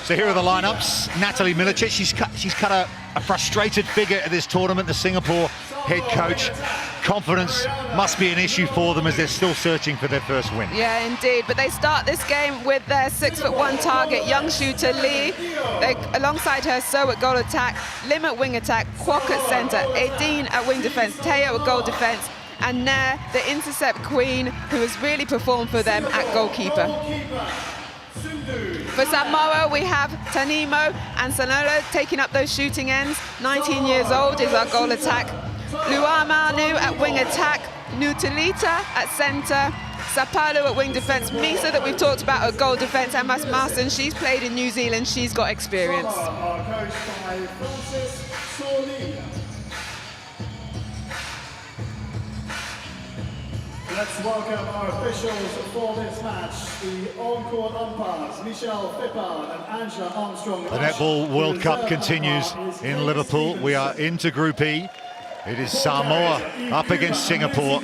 So here are the lineups. Natalie Milicic, she's cut a frustrated figure at this tournament, the Singapore head coach. Confidence must be an issue for them as they're still searching for their first win. Yeah, indeed. But they start this game with their 6'1" target, young shooter Lee. Alongside her, So at goal attack, Lim at wing attack, Kwok at centre, Edine at wing defence, Teo at goal defence, and Nair, the intercept queen, who has really performed for them at goalkeeper. For Samoa, we have Tanimo and Sanola taking up those shooting ends. 19 years old is our goal attack. Luamanu at wing attack, Nutalita at centre, Sapalo at wing defence, Misa that we've talked about at goal defence, and Mas Marston, she's played in New Zealand, she's got experience. Let's welcome our officials for this match, the on-court umpires, Michelle Fippard and Angela Armstrong. The Netball World Cup continues in Liverpool. We are into Group E. It is Samoa up against Singapore.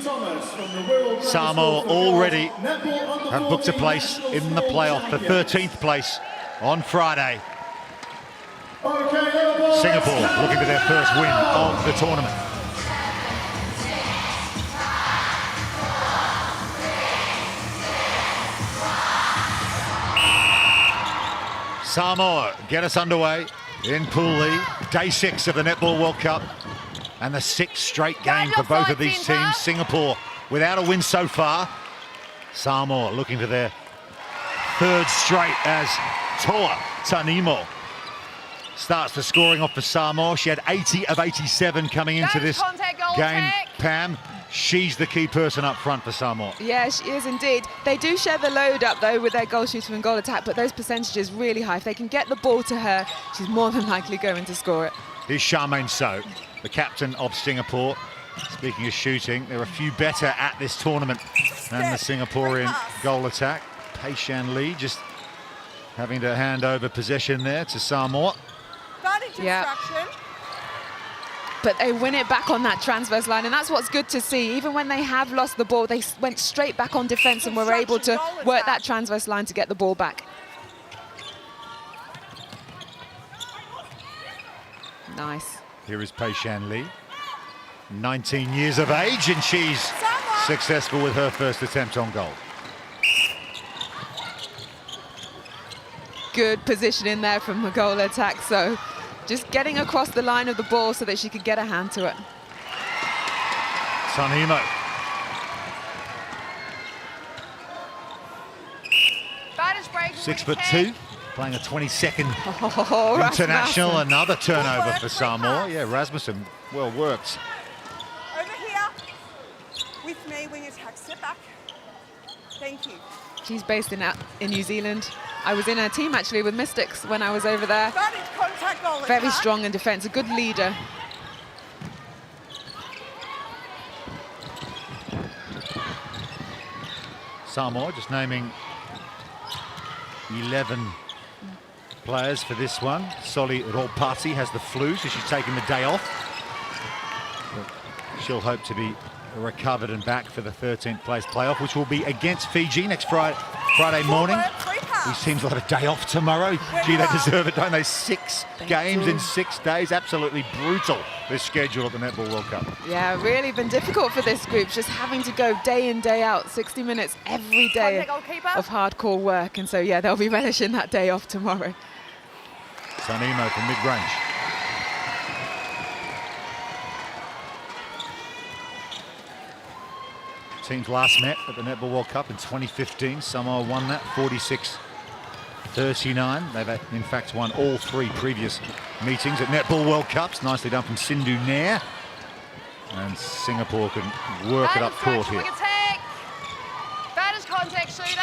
Samoa already have booked a place in the playoff, the 13th place on Friday. Singapore looking for their first win of the tournament. Samoa get us underway in Pool E, day 6 of the Netball World Cup, and the 6th straight game for both of these teams. Singapore without a win so far. Samoa looking for their 3rd straight as Toa Tanimo starts the scoring off for Samoa. She had 80 of 87 coming into this game. Pam, she's the key person up front for Samoa. Yeah, she is indeed. They do share the load up, though, with their goal shooter and goal attack, but those percentages really high. If they can get the ball to her, she's more than likely going to score it. Here's Charmaine So, the captain of Singapore. Speaking of shooting, they're a few better at this tournament than the Singaporean goal attack. Pei Shan Lee just having to hand over possession there to Samoa. Yeah. But they win it back on that transverse line, and that's what's good to see. Even when they have lost the ball, they went straight back on defence and were able to work that transverse line to get the ball back. Nice. Here is Pei Shan Lee, 19 years of age, and she's successful with her first attempt on goal. Good position in there from the goal attack, so just getting across the line of the ball so that she could get a hand to it. Tanimo. 6'2", playing a 22nd international. Rasmussen. Another turnover for Samoa. Yeah, Rasmussen, well worked. Over here, with me, wing attack, step back. Thank you. She's based in New Zealand. I was in her team actually with Mystics when I was over there. Contact goal Very attack. strong in defence, a good leader. Samoa just naming 11 players for this one. Soli Ropati has the flu, so she's taking the day off. But she'll hope to be recovered and back for the 13th place playoff, which will be against Fiji next Friday morning. These teams will have a day off tomorrow. Gee, they deserve it, don't they? 6 games in 6 days. Absolutely brutal, this schedule of the Netball World Cup. Yeah, really been difficult for this group, just having to go day in, day out, 60 minutes every day of hardcore work. And so, yeah, they'll be relishing that day off tomorrow. Tanimo from mid-range. Teams last met at the Netball World Cup in 2015. Samoa won that 46-39. They've in fact won all 3 previous meetings at Netball World Cups. Nicely done from Sindhu Nair. And Singapore can work it up court here. That is contact shooter.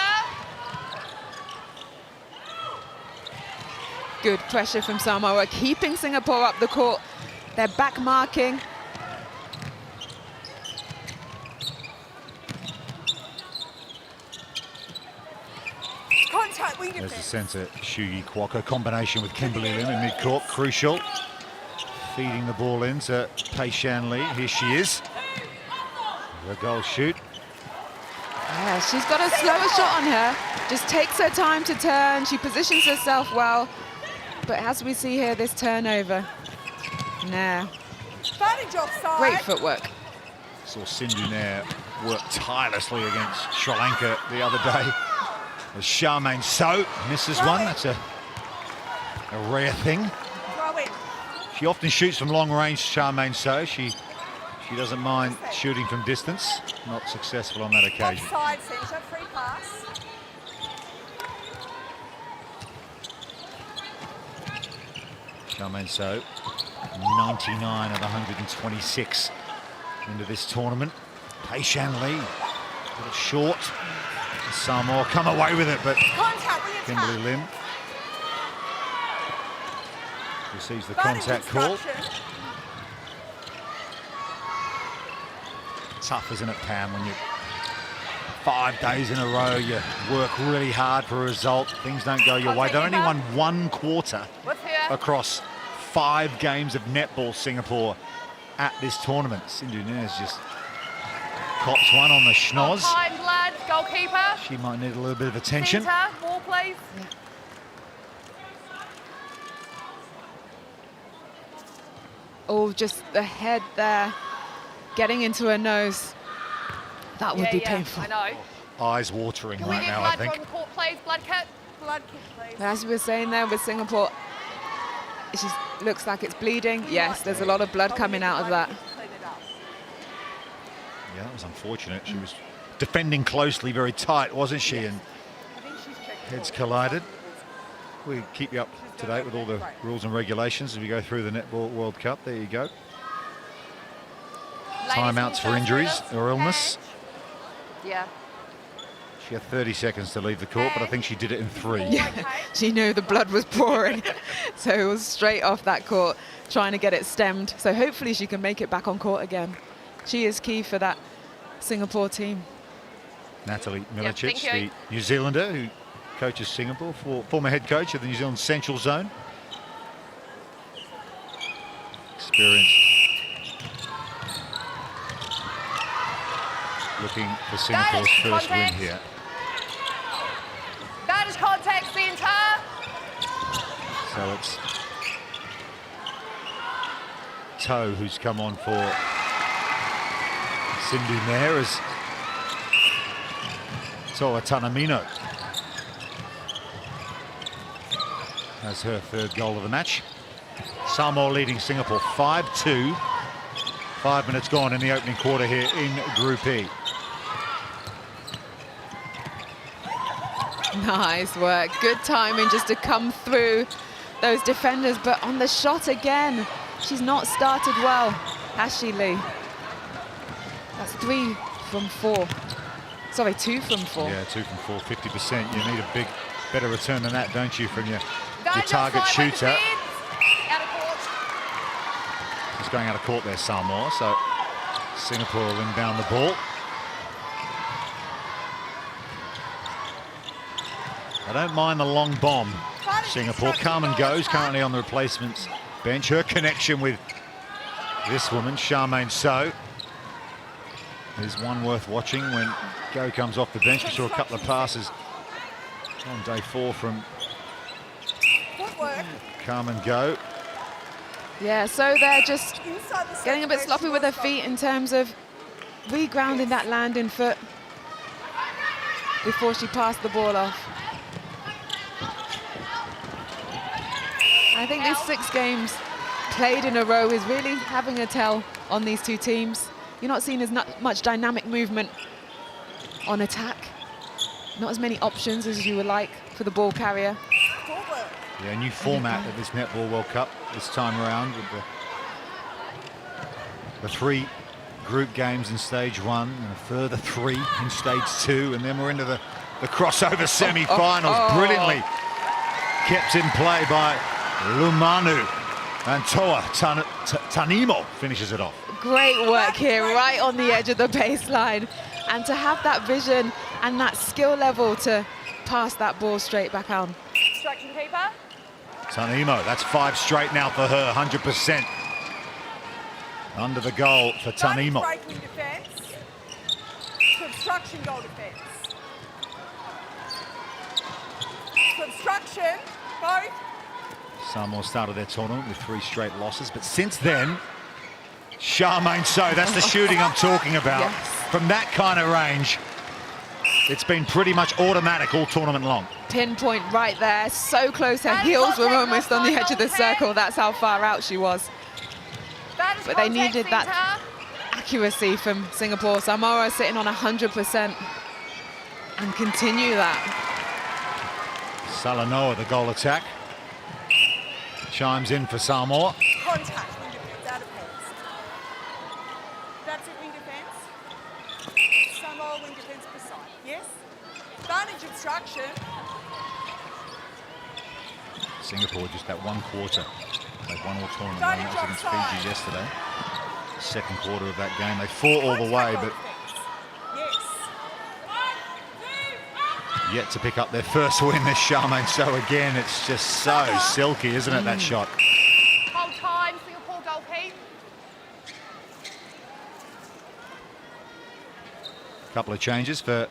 Good pressure from Samoa, keeping Singapore up the court. They're back marking. There's the centre, Shuyi Kwok, combination with Kimberly Lim in mid-court, crucial. Feeding the ball in to Pei Shan Lee. Here she is. The goal shoot. Yeah, she's got a slower shot on her. Just takes her time to turn. She positions herself well. But as we see here, this turnover. Nah. Advantage offside. Great footwork. Saw Sindhu Nair work tirelessly against Sri Lanka the other day. As Charmaine So misses one. That's a rare thing. Throw it. She often shoots from long range, Charmaine So. She doesn't mind shooting from distance. Not successful on that occasion. Offside centre, free pass. Charmaine So, 99 of 126 into this tournament. Pei Shan Lee, a little short. Samoa come away with it, but Contact with your Kimberly tap. Lim receives the Advantage contact call. instruction. Tough, isn't it, Pam, when you 5 days in a row, you work really hard for a result, things don't go your way. They only won 1 quarter What's here? across 5 games of netball, Singapore, at this tournament. Sindhu Nair's just cops one on the schnoz. Time, lad. Goalkeeper. She might need a little bit of attention. Centre. Ball, please. Oh, just the head there, getting into her nose. That would be painful. I know. Eyes watering Can we right get now, I blood think. from court, please? Blood kit. Blood kick, please. But as we were saying there with Singapore, she looks like it's bleeding. Yes, there's a lot of blood coming out of that. Clean it up. Yeah, that was unfortunate. She was defending closely, very tight, wasn't she? And I think she's checked. heads collided. We keep you up to date with all the rules and regulations as we go through the Netball World Cup. There you go. Timeouts for injuries or illness. Yeah. She had 30 seconds to leave the court, but I think she did it in 3. Yeah, she knew the blood was pouring, so it was straight off that court, trying to get it stemmed. So hopefully she can make it back on court again. She is key for that Singapore team. Natalie Yep, Milicic, thank you. the New Zealander who coaches Singapore, former head coach of the New Zealand Central Zone. Experienced. Looking for Singapore's first win here. That is contact centre. So it's Toe who's come on for Sindhu Nair as Toa Tanamino has her 3rd goal of the match. Samoa leading Singapore 5-2. 5 minutes gone in the opening quarter here in Group E. Nice work, good timing just to come through those defenders, but on the shot again, she's not started well, has she, Lee? That's 3 from 4. Sorry, 2 from 4. Yeah, 2 from 4, 50%. You need a better return than that, don't you, from your That target just shooter. Out of court. He's going out of court there, Samoa, so Singapore will inbound the ball. I don't mind the long bomb. Singapore, Carmen goes, currently on the replacements bench. Her connection with this woman, Charmaine So, is one worth watching when Go comes off the bench. We saw a couple of passes on day 4 from Footwork. Carmen Go. Yeah, so they're just Inside the getting a bit sloppy with their feet in terms of regrounding that landing foot before she passed the ball off. I think these 6 games played in a row is really having a tell on these 2 teams. You're not seeing as much dynamic movement on attack. Not as many options as you would like for the ball carrier. Footwork. Yeah, new format of this Netball World Cup this time around with the 3 group games in stage 1 and a further 3 in stage 2, and then we're into the crossover semi-finals. Brilliantly kept in play by Lumanu, and Toa Tanimo finishes it off. Great work here, right on the edge of the baseline. And to have that vision and that skill level to pass that ball straight back on. Instruction keeper. Tanimo, that's 5 straight now for her, 100%. Under the goal for Tanimo. Breaking defence. To obstruction goal defence. obstruction, both. Samoa started their tournament with 3 straight losses, but since then, Charmaine So, that's the shooting I'm talking about. Yes. From that kind of range, it's been pretty much automatic all tournament long. Pinpoint right there, so close. Her That is heels were contact, almost on the not edge of the contact. circle. That's how far out she was. That is But they contact, needed that centre. accuracy from Singapore. Samoa sitting on 100% and continue that. Salanoa, the goal attack. Chimes in for Samoa. Contact, wing defence, out of hands. That's it, wing defence. Samoa, wing defence beside. Yes? Advantage obstruction. Singapore just that one quarter. They've won all tournament. Starting That was against offside. Fiji yesterday. Second quarter of that game. They fought all the way, but Yes. yet to pick up their first win, this Charmaine So again. It's just so silky, isn't it, that shot? Hold time, Singapore goal keep. Couple of changes for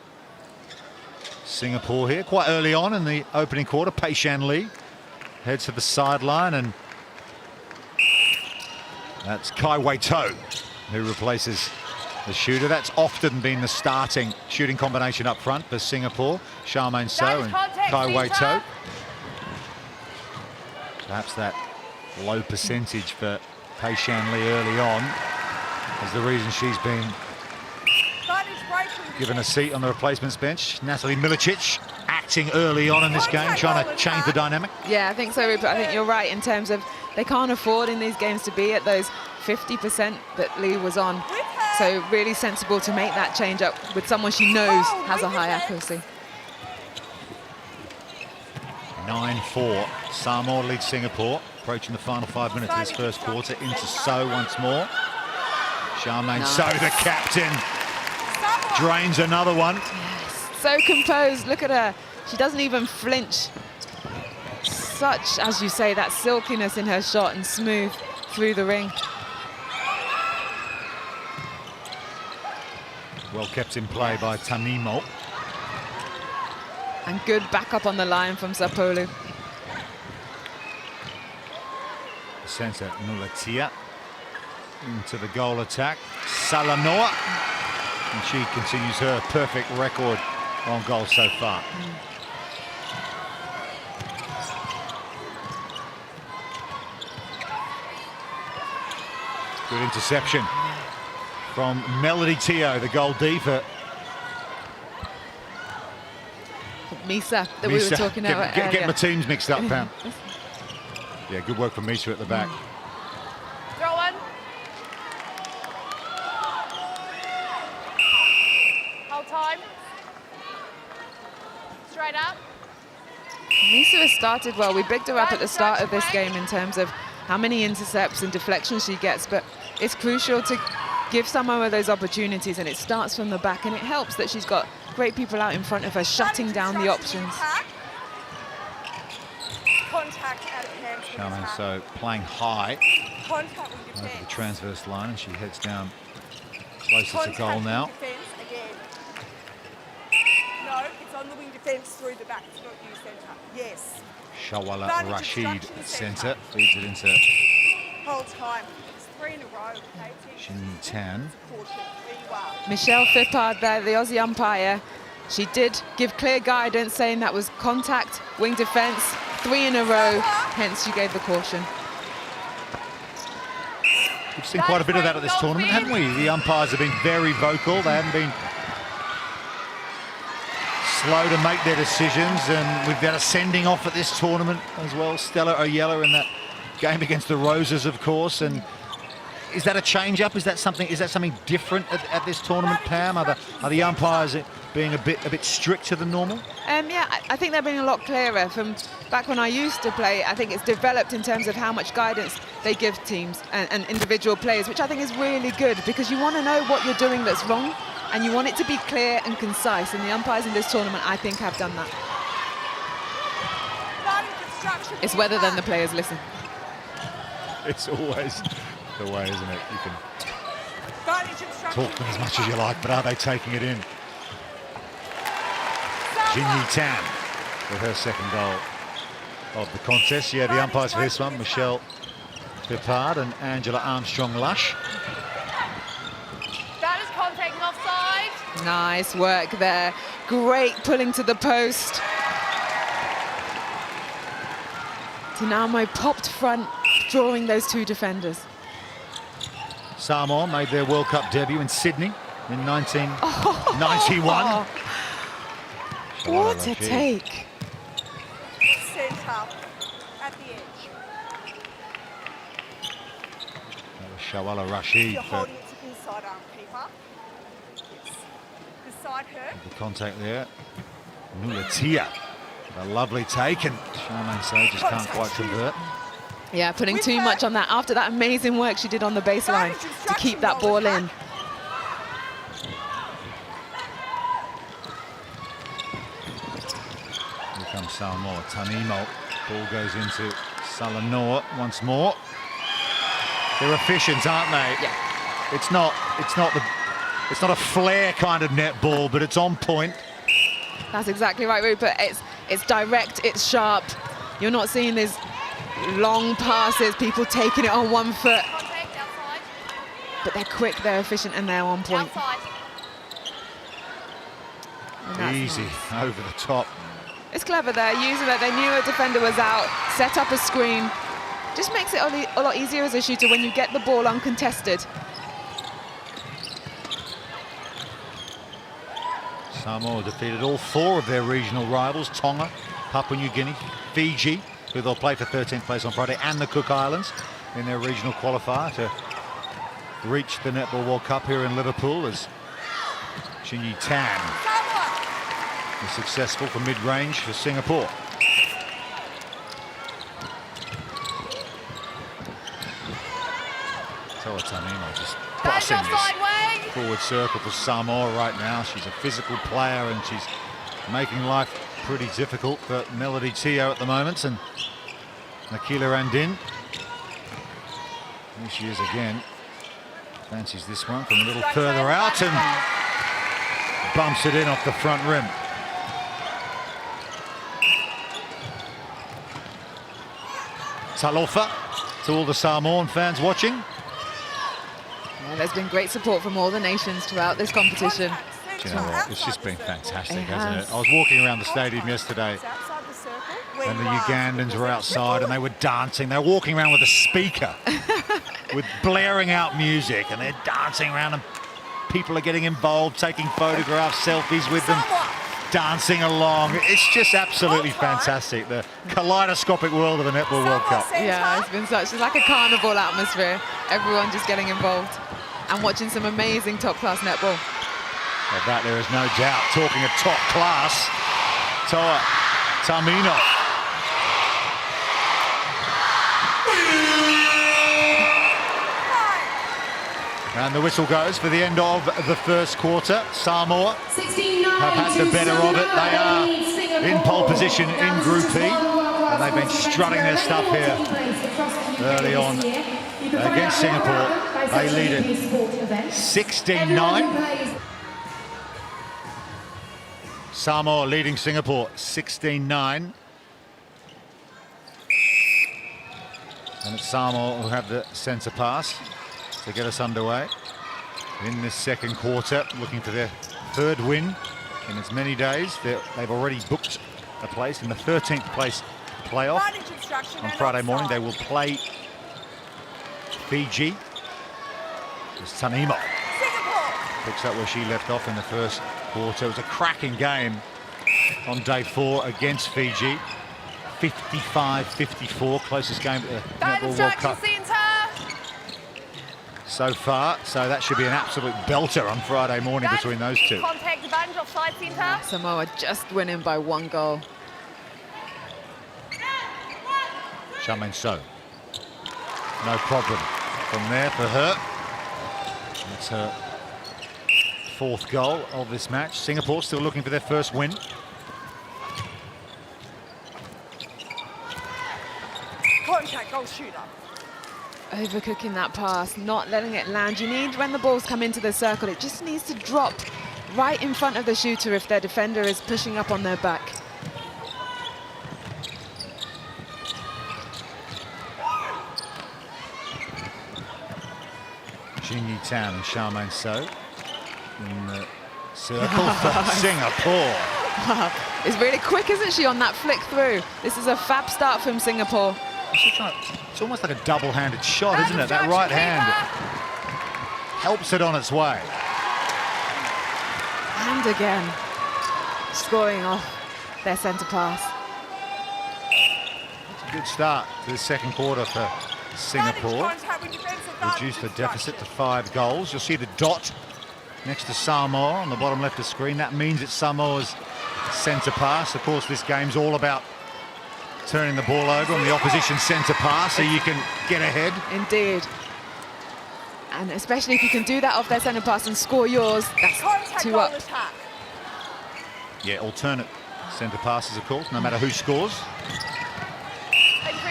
Singapore here. Quite early on in the opening quarter, Pei Shan Lee heads to the sideline, and that's Kai Wei To who replaces the shooter. That's often been the starting shooting combination up front for Singapore. Charmaine So and Kai Wei To. Perhaps that low percentage for Pei Shan Lee early on is the reason she's been Advantage break, wing given a defence. seat on the replacements bench. Natalie Milicic acting early on in this game, trying to change the dynamic. Yeah, I think so, Rupert. I think you're right in terms of they can't afford in these games to be at those 50% that Lee was on. With her. So really sensible to make that change up with someone she knows Oh, has a wing high defence. accuracy. 9-4. Samoa leads Singapore. Approaching the final 5 minutes of this first quarter. Into So once more. Charmaine So, the captain, Samoa. drains another one. So composed, look at her. She doesn't even flinch. Such, as you say, that silkiness in her shot and smooth through the ring. Well kept in play by Tanimo. And good backup on the line from Sapolu. Centre Nulatia into the goal attack. Salanoa. And she continues her perfect record on goal so far. Good interception from Melody Teo, the goal D for Misa, that we were Misa. talking about earlier. Get my teams mixed up, Pam. Yeah, good work from Misa at the back. Throw one. Hold time. Straight up. Misa has started well. We bigged her up at the start of this game in terms of how many intercepts and deflections she gets, but it's crucial to give Samoa those opportunities, and it starts from the back, and it helps that she's got great people out in front of her shutting down the options. Contact out of hands. wing Charmaine attack. So playing high Contact, wing over the defence. transverse line, and she heads down closer to Contact, goal wing now. defence again. No, it's on the wing defence through the back. It's not you, centre. Yes. Shawala Advantage Rashid obstruction at centre. centre, feeds it into Whole time. It's 3 in a row. Okay, Shin Tan. caution. Where you are. Michelle Fippard there, the Aussie umpire. She did give clear guidance saying that was contact, wing defence, 3 in a row, hence she gave the caution. We've seen quite a bit of that at this tournament, haven't we? The umpires have been very vocal. They haven't been slow to make their decisions, and we've got a sending off at this tournament as well. Stella Oyella in that game against the Roses, of course. And is that a change-up? Is that something different at this tournament, Pam? Are the umpires being a bit stricter than normal? Yeah, I think they're being a lot clearer. From back when I used to play, I think it's developed in terms of how much guidance they give teams and individual players, which I think is really good, because you want to know what you're doing that's wrong, and you want it to be clear and concise, and the umpires in this tournament, I think, have done that. Advantage obstruction. It's wing whether then the attack. players listen. It's always the way, isn't it? You can Advantage obstruction. talk them as much as you like, but are they taking it in? Jin Yi Tan with her second goal. of the contest. Yeah, the umpires for this one, Michelle Pippard and Angela Armstrong-Lush. That is contact and offside. Nice work there. Great pulling to the post. Dinamo popped front, drawing those two defenders. Samoa made their World Cup debut in Sydney in 1991. What a take. Centre at the edge. That was Shawala Rashid You're for holding it to inside arm keeper. Yes. Beside her. the contact there. Nulatia, a lovely take, and Charmaine So just can't quite convert. Yeah, putting too much on that after that amazing work she did on the baseline to keep that ball in. Here comes Samoa. Tanimo. Ball goes into Salanoa once more. They're efficient, aren't they? Yeah. It's not a flair kind of netball, but it's on point. That's exactly right, Rupert. It's direct, it's sharp. You're not seeing these long passes, people taking it on one foot. Contact outside. But they're quick, they're efficient, and they're on point. Outside. And that's Easy, nice. over the top. It's clever there, using that they knew a defender was out, set up a screen. Just makes it a lot easier as a shooter when you get the ball uncontested. Samoa defeated all 4 of their regional rivals, Tonga, Papua New Guinea, Fiji, who they'll play for 13th place on Friday, and the Cook Islands in their regional qualifier to reach the Netball World Cup here in Liverpool, as Chinyi Tan was successful for mid-range for Singapore. Toa Tanimo just bossing this Offside wing. forward circle for Samoa right now. She's a physical player and she's making life pretty difficult for Melody Teo at the moment, and Nakila Randin. Here she is again. Fancies this one from a little further out and bumps it in off the front rim. Talofa to all the Samoan fans watching. Yeah, there's been great support from all the nations throughout this competition. Do you know what? It's just been fantastic, It hasn't has. it? I was walking around the stadium yesterday Outside the circle. and the Ugandans were outside and they were dancing. They were walking around with a speaker with blaring out music, and they're dancing around, and people are getting involved, taking photographs, selfies with them, dancing along. It's just absolutely fantastic, the kaleidoscopic world of the Netball World Cup. Yeah, it's been it's like a carnival atmosphere. Everyone just getting involved and watching some amazing top-class netball. Of that there is no doubt. Talking of top class, Toa Tamino. And the whistle goes for the end of the first quarter. Samoa have had the better of it. They are in pole position in Group E, and they've been strutting their stuff here early on against Singapore. They lead it 16-9. Samoa leading Singapore 16-9. And it's Samoa who have the centre pass to get us underway in this second quarter, looking for their 3rd win in as many days. They've already booked a place in the 13th place playoff on Friday morning. They will play Fiji. As Tanimo picks up where she left off in the first quarter. It was a cracking game on day 4 against Fiji. 55-54, closest game at the Netball World Cup so far. So that should be an absolute belter on Friday morning between those two. Contact advantage offside centre. Samoa just winning by 1 goal. Charmaine So. No problem from there for her. That's her 4th goal of this match. Singapore still looking for their 1st win. Contact, goal shooter. Overcooking that pass, not letting it land. You need, when the balls come into the circle, it just needs to drop right in front of the shooter if their defender is pushing up on their back. Jingyi Tan and Charmaine So in the circle for Singapore. Wow. It's really quick, isn't she, on that flick through? This is a fab start from Singapore. It's almost like a double-handed shot, isn't it? That right hand helps it on its way. And again, scoring off their centre pass. It's a good start to the second quarter for Singapore. Reduced the deficit to 5 goals. You'll see the dot next to Samoa on the bottom left of the screen. That means it's Samoa's centre pass. Of course, this game's all about turning the ball over on the opposition centre pass so you can get ahead. Indeed. And especially if you can do that off their centre pass and score yours, that's 2 up. Yeah, alternate centre passes, of course, no matter who scores.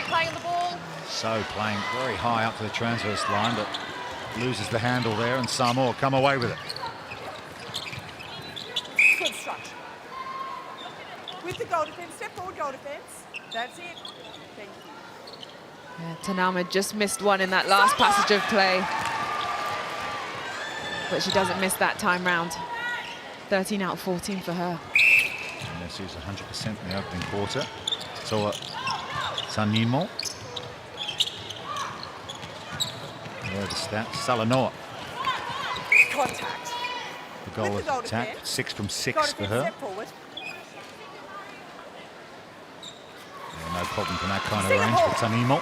Playing on the ball. So playing very high up to the transverse line, but loses the handle there, and Samoa come away with it. Good structure. With the goal defence, step forward goal defence. That's it. Thank you. Yeah, Tanama just missed one in that last passage of play. But she doesn't miss that time round. 13 out of 14 for her. And this is 100% in the opening quarter. So Sanimo. There are the stats. Salanoa. Contact. The goal With the goal attack. defence. 6 from 6 Goal for defence, her. step forward. Yeah, no problem from that kind of range for Tanimo.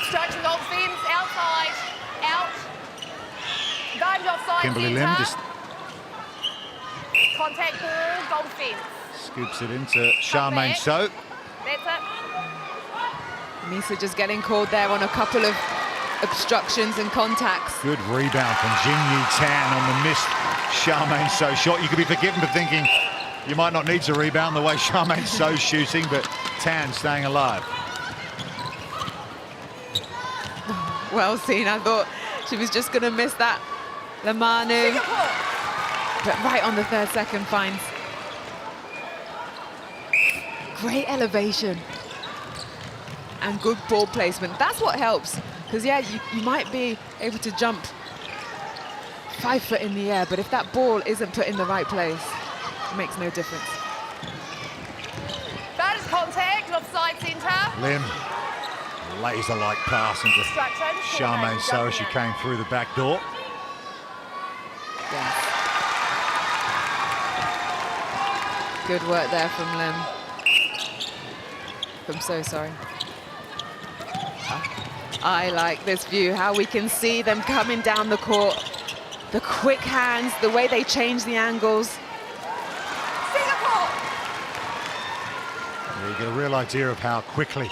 Stretching off fence, outside, out. Dived offside Kimberly centre. Lim just Contact ball, goal defence. scoops it into Charmaine So. That's it. Misa just getting called there on a couple of obstructions and contacts. Good rebound from Jingyi Tan on the missed Charmaine So shot. You could be forgiven for thinking you might not need to rebound the way Charmaine So's shooting, but Tan staying alive. Well seen. I thought she was just going to miss that. Lamanu, but right on the 3rd second finds. Great elevation and good ball placement. That's what helps, because yeah, you might be able to jump 5 foot in the air, but if that ball isn't put in the right place, it makes no difference. That is contact, offside centre. Lim, laser-like pass into Distraction. Charmaine So as she came through the back door. Yes. Good work there from Lim. I'm so sorry. I like this view, how we can see them coming down the court. The quick hands, the way they change the angles. Singapore! Yeah, you get a real idea of how quickly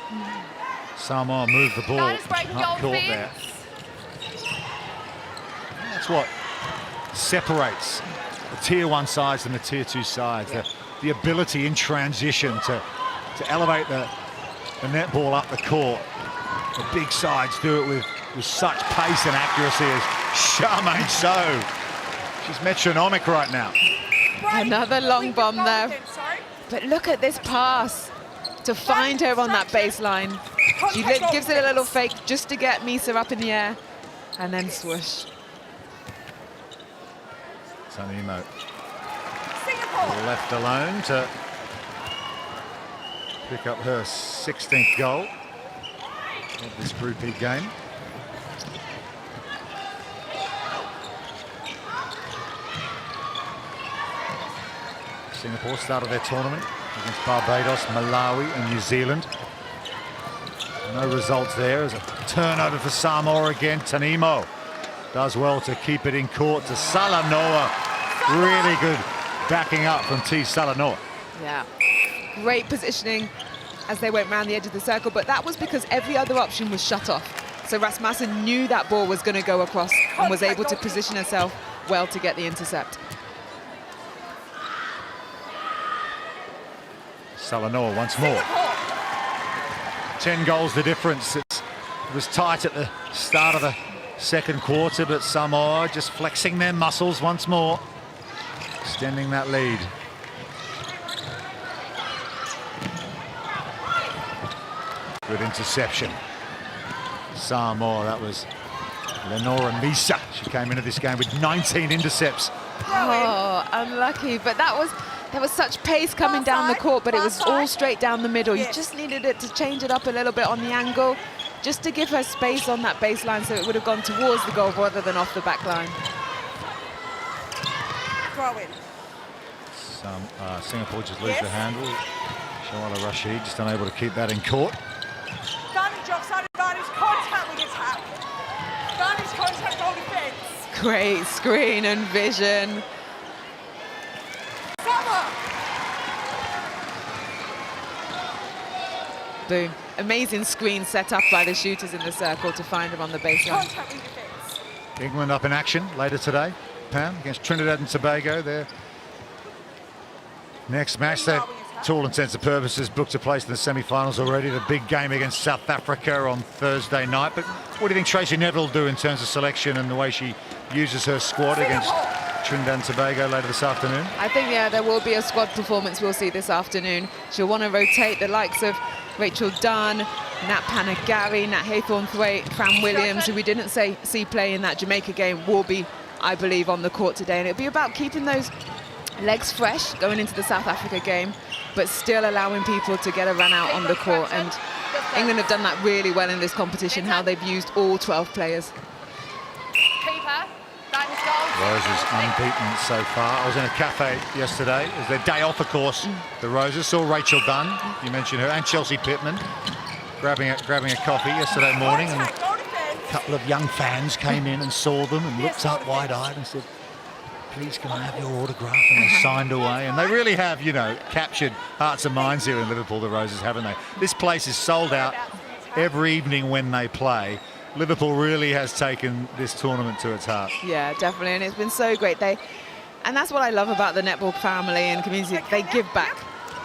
Samoa moved the ball That is breaking up goal court there. defence. That's what separates the Tier 1 sides and the Tier 2 sides. The ability in transition to elevate the netball up the court. The big sides do it with such pace and accuracy as Charmaine So. She's metronomic right now. Another long bomb there. But look at this pass to find her on that baseline. She gives it a little fake just to get Misa up in the air and then swoosh. Sanimo left alone to pick up her 16th goal of this Group E game. Singapore started their tournament against Barbados, Malawi and New Zealand. No results there. As a turnover for Samoa again. Tanimo does well to keep it in court to Salanoa. Really good backing up from T. Salanoa. Yeah, great positioning as they went round the edge of the circle, but that was because every other option was shut off. So Rasmussen knew that ball was going to go across and was able to position herself well to get the intercept. Salanoa once more. 10 goals the difference. It was tight at the start of the second quarter, but Samoa just flexing their muscles once more, extending that lead. Good interception. Samoa, that was Lenora Misa. She came into this game with 19 intercepts. Oh, unlucky. But there was such pace coming down the court, but it was all straight down the middle. You just needed it to change it up a little bit on the angle, just to give her space on that baseline so it would have gone towards the goal rather than off the back line. Throw in. Singapore just lose the handle. Shawala Rashid just unable to keep that in court. Advantage, offside advantage, contact with attack. Advantage, contact, goal defence. Great screen and vision. Samoa. Boom. Amazing screen set up by the shooters in the circle to find them on the baseline. Contact with defence. England up in action later today, Pam, against Trinidad and Tobago. Their next match, they're, to all intents and purposes, booked a place in the semi-finals already. The big game against South Africa on Thursday night. But what do you think Tracy Neville will do in terms of selection and the way she uses her squad against Trinidad and Tobago later this afternoon? I think, yeah, there will be a squad performance we'll see this afternoon. She'll want to rotate the likes of Rachel Dunn, Nat Panagari, Nat Haythornthwaite, Fran Williams, who we didn't see play in that Jamaica game, will be, I believe, on the court today. And it'll be about keeping those legs fresh going into the South Africa game, but still allowing people to get a run out on the court. And England have done that really well in this competition, how they've used all 12 players. Keeper. Diamond's goal. Roses unbeaten so far. I was in a cafe yesterday. It was their day off, of course. The Roses saw Rachel Dunn, you mentioned her, and Chelsea Pittman grabbing a coffee yesterday morning, and Contact, goal defence. a couple of young fans came in and saw them and looked up wide-eyed and said, "Please, can I have your autograph?" And they signed away. And they really have, you know, captured hearts and minds here in Liverpool, the Roses, haven't they? This place is sold out every evening when they play. Liverpool really has taken this tournament to its heart. Yeah, definitely, and it's been so great. And that's what I love about the netball family and community. They give back,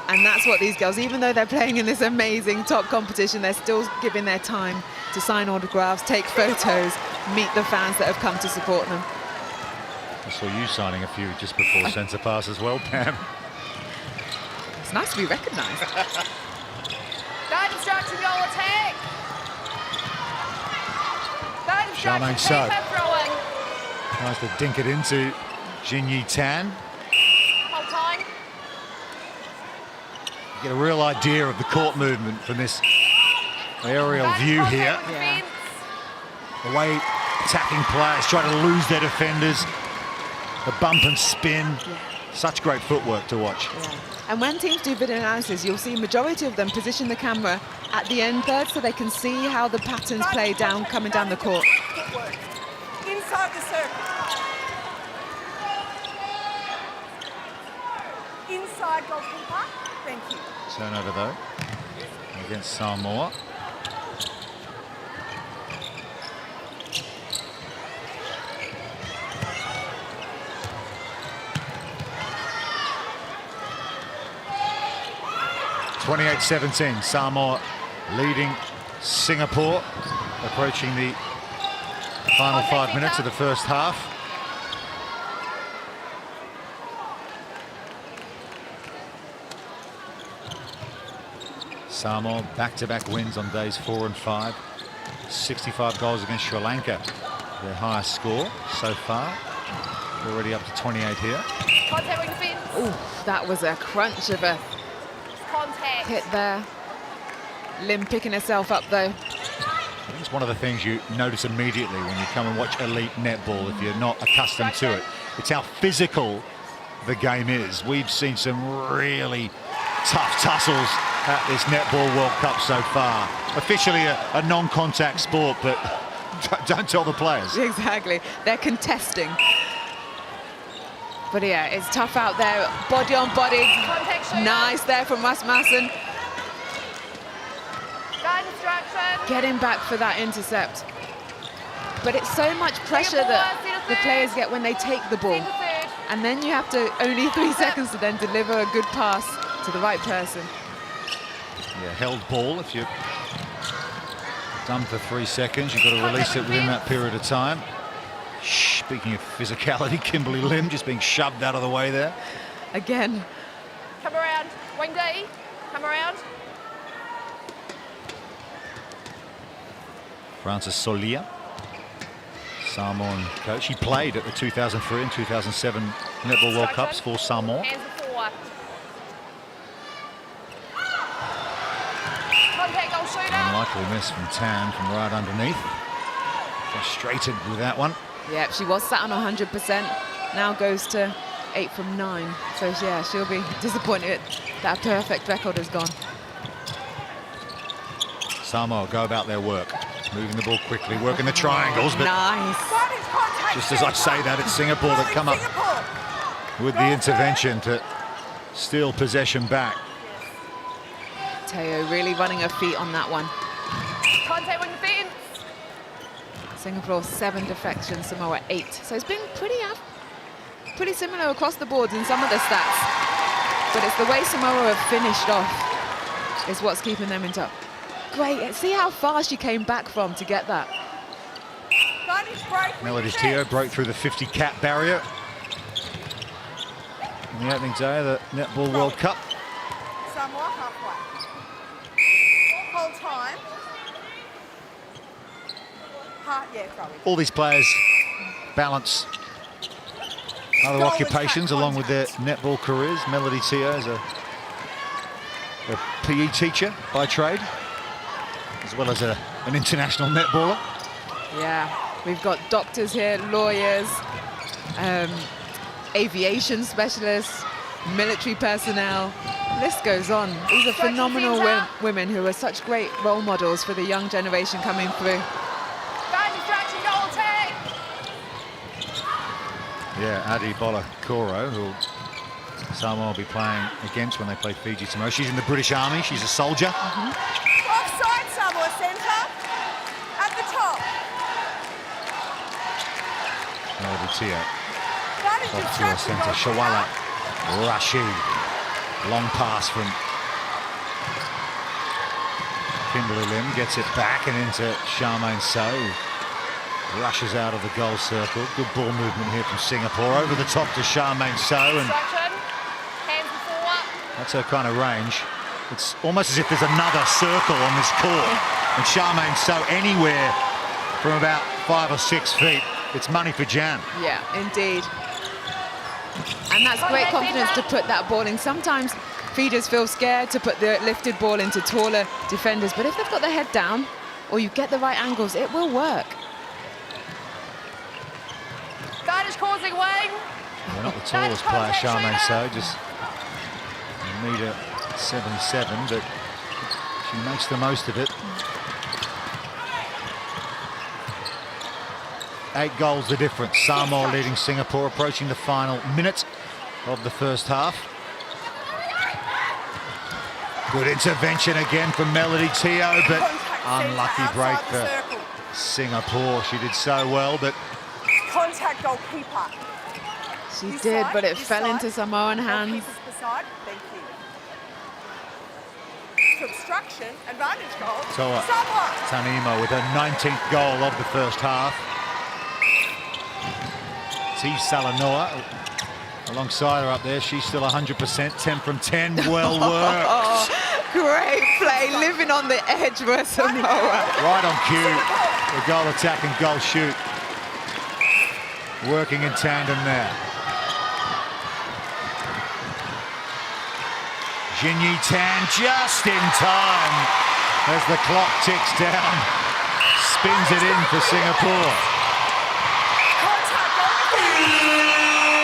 and that's what these girls, even though they're playing in this amazing top competition, they're still giving their time to sign autographs, take photos, meet the fans that have come to support them. I saw you signing a few just before centre pass as well, Pam. It's nice to be recognised. That instruction goal attack. That Charmaine instruction So. keeper throw-in. Tries to dink it into Jin Yi Tan. Hold time. You get a real idea of the court movement from this aerial That is view contact here. with Yeah. defence. The way attacking players try to lose their defenders. The bump and spin. Such great footwork to watch. Yeah. And when teams do video analysis, you'll see majority of them position the camera at the end third so they can see how the patterns play down, coming down the court. Footwork. Inside the circle. Inside goalkeeper. Thank you. Turnover though against Samoa. (28-17), Samoa leading Singapore, approaching the final 5 minutes of the first half. Samoa back-to-back wins on days 4 and 5. 65 goals against Sri Lanka, their highest score so far. Already up to 28 here. Contact with defence. Ooh, that was a crunch of a Contact. hit there. Lim picking herself up though. I think it's one of the things you notice immediately when you come and watch elite netball if you're not accustomed to it. It's how physical the game is. We've seen some really tough tussles at this Netball World Cup so far. Officially a non-contact sport, but don't tell the players. Exactly, they're contesting. But yeah, it's tough out there. Body on body. Contact shooter. Nice there from Rasmussen. That instruction. Getting back for that intercept. But it's so much pressure that the players get when they take the ball. Centre third. And then you have to, only 3 seconds to then deliver a good pass to the right person. Yeah, held ball. If you're done for 3 seconds, you've got to release it within that period of time. Speaking of physicality, Kimberly Lim just being shoved out of the way there. Again. Come around. Wing D. Come around. Francis Solia, Samoan coach. He played at the 2003 and 2007 Netball World Cups for Samoa. Hands before. Contact goal shooter. Unlikely miss from Tan from right underneath. Frustrated with that one. Yeah, she was sat on 100%. Now goes to 8 from 9. So yeah, she'll be disappointed that perfect record is gone. Samoa go about their work, moving the ball quickly, working the triangles, but Nice. just as I say that, it's Singapore that come up with the intervention to steal possession back. Teo really running her feet on that one. Contact wing defense. Singapore 7 deflections, Samoa 8. So it's been pretty similar across the boards in some of the stats. But it's the way Samoa have finished off is what's keeping them in top. Great, see how far she came back from to get that. Melody Teo broke through the 50 cap barrier in the opening day of the Netball World Cup. Samoa halfway. Hold time. Yeah, throw it. All these players balance other occupations along with their netball careers. Melody Teo is a PE teacher by trade, as well as an international netballer. Yeah, we've got doctors here, lawyers, aviation specialists, military personnel. The list goes on. These are phenomenal women who are such great role models for the young generation coming through. Bad distraction goal tag. Yeah, Adi Bolakoro, who Samoa will be playing against when they play Fiji tomorrow. She's in the British Army. She's a soldier. Offside, Samoa centre. At the top. Melody Teo. Bad Off to our centre. Shawala Rashid. Long pass from Kimberly Lim. Gets it back and into Charmaine So. Rushes out of the goal circle. Good ball movement here from Singapore. Over the top to Charmaine So. And Distraction. Hands before. that's her kind of range. It's almost as if there's another circle on this court. And Charmaine So anywhere from about 5 or 6 feet. It's money for Jan. Yeah, indeed. And that's great confidence to put that ball in. Sometimes feeders feel scared to put the lifted ball into taller defenders, but if they've got their head down or you get the right angles, it will work. Advantage causing wing. Well, not the tallest player, Charmaine So, just 1.77 meters, but she makes the most of it. 8 goals the difference. Samoa leading Singapore, approaching the final minute of the first half. Good intervention again from Melody Teo, but unlucky break for Singapore. She did so well, but Contact goalkeeper. She This did, side, but it this fell side. into Samoan hands. Goalkeepers beside. Thank you. To obstruction, advantage goal. Toa Samoa. Tanimo with her 19th goal of the first half. T. Salanoa alongside her up there. She's still 100%, 10 from 10. Well worked. Oh, great play, living on the edge were Samoa. Right on cue. The goal attack and goal shoot. Working in tandem there. Jinyi Tan just in time as the clock ticks down. Spins it in for Singapore.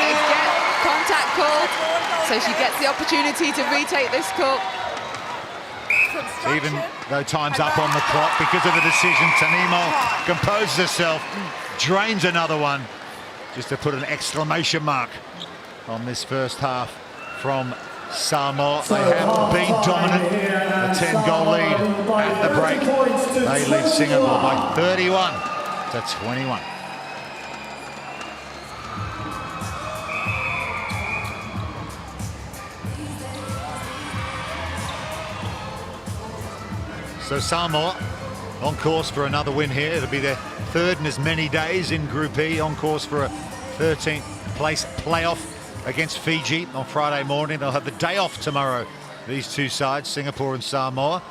Again, contact called, so she gets the opportunity to retake this call. Even though time's up on the clock because of the decision, Tanimo composes herself, drains another one, just to put an exclamation mark on this first half from Samoa. They have been dominant. A 10-goal lead at the break. They lead Singapore by 31 to 21. So Samoa on course for another win here. It'll be their third in as many days in Group E, on course for a 13th place playoff against Fiji on Friday morning. They'll have the day off tomorrow, these two sides, Singapore and Samoa.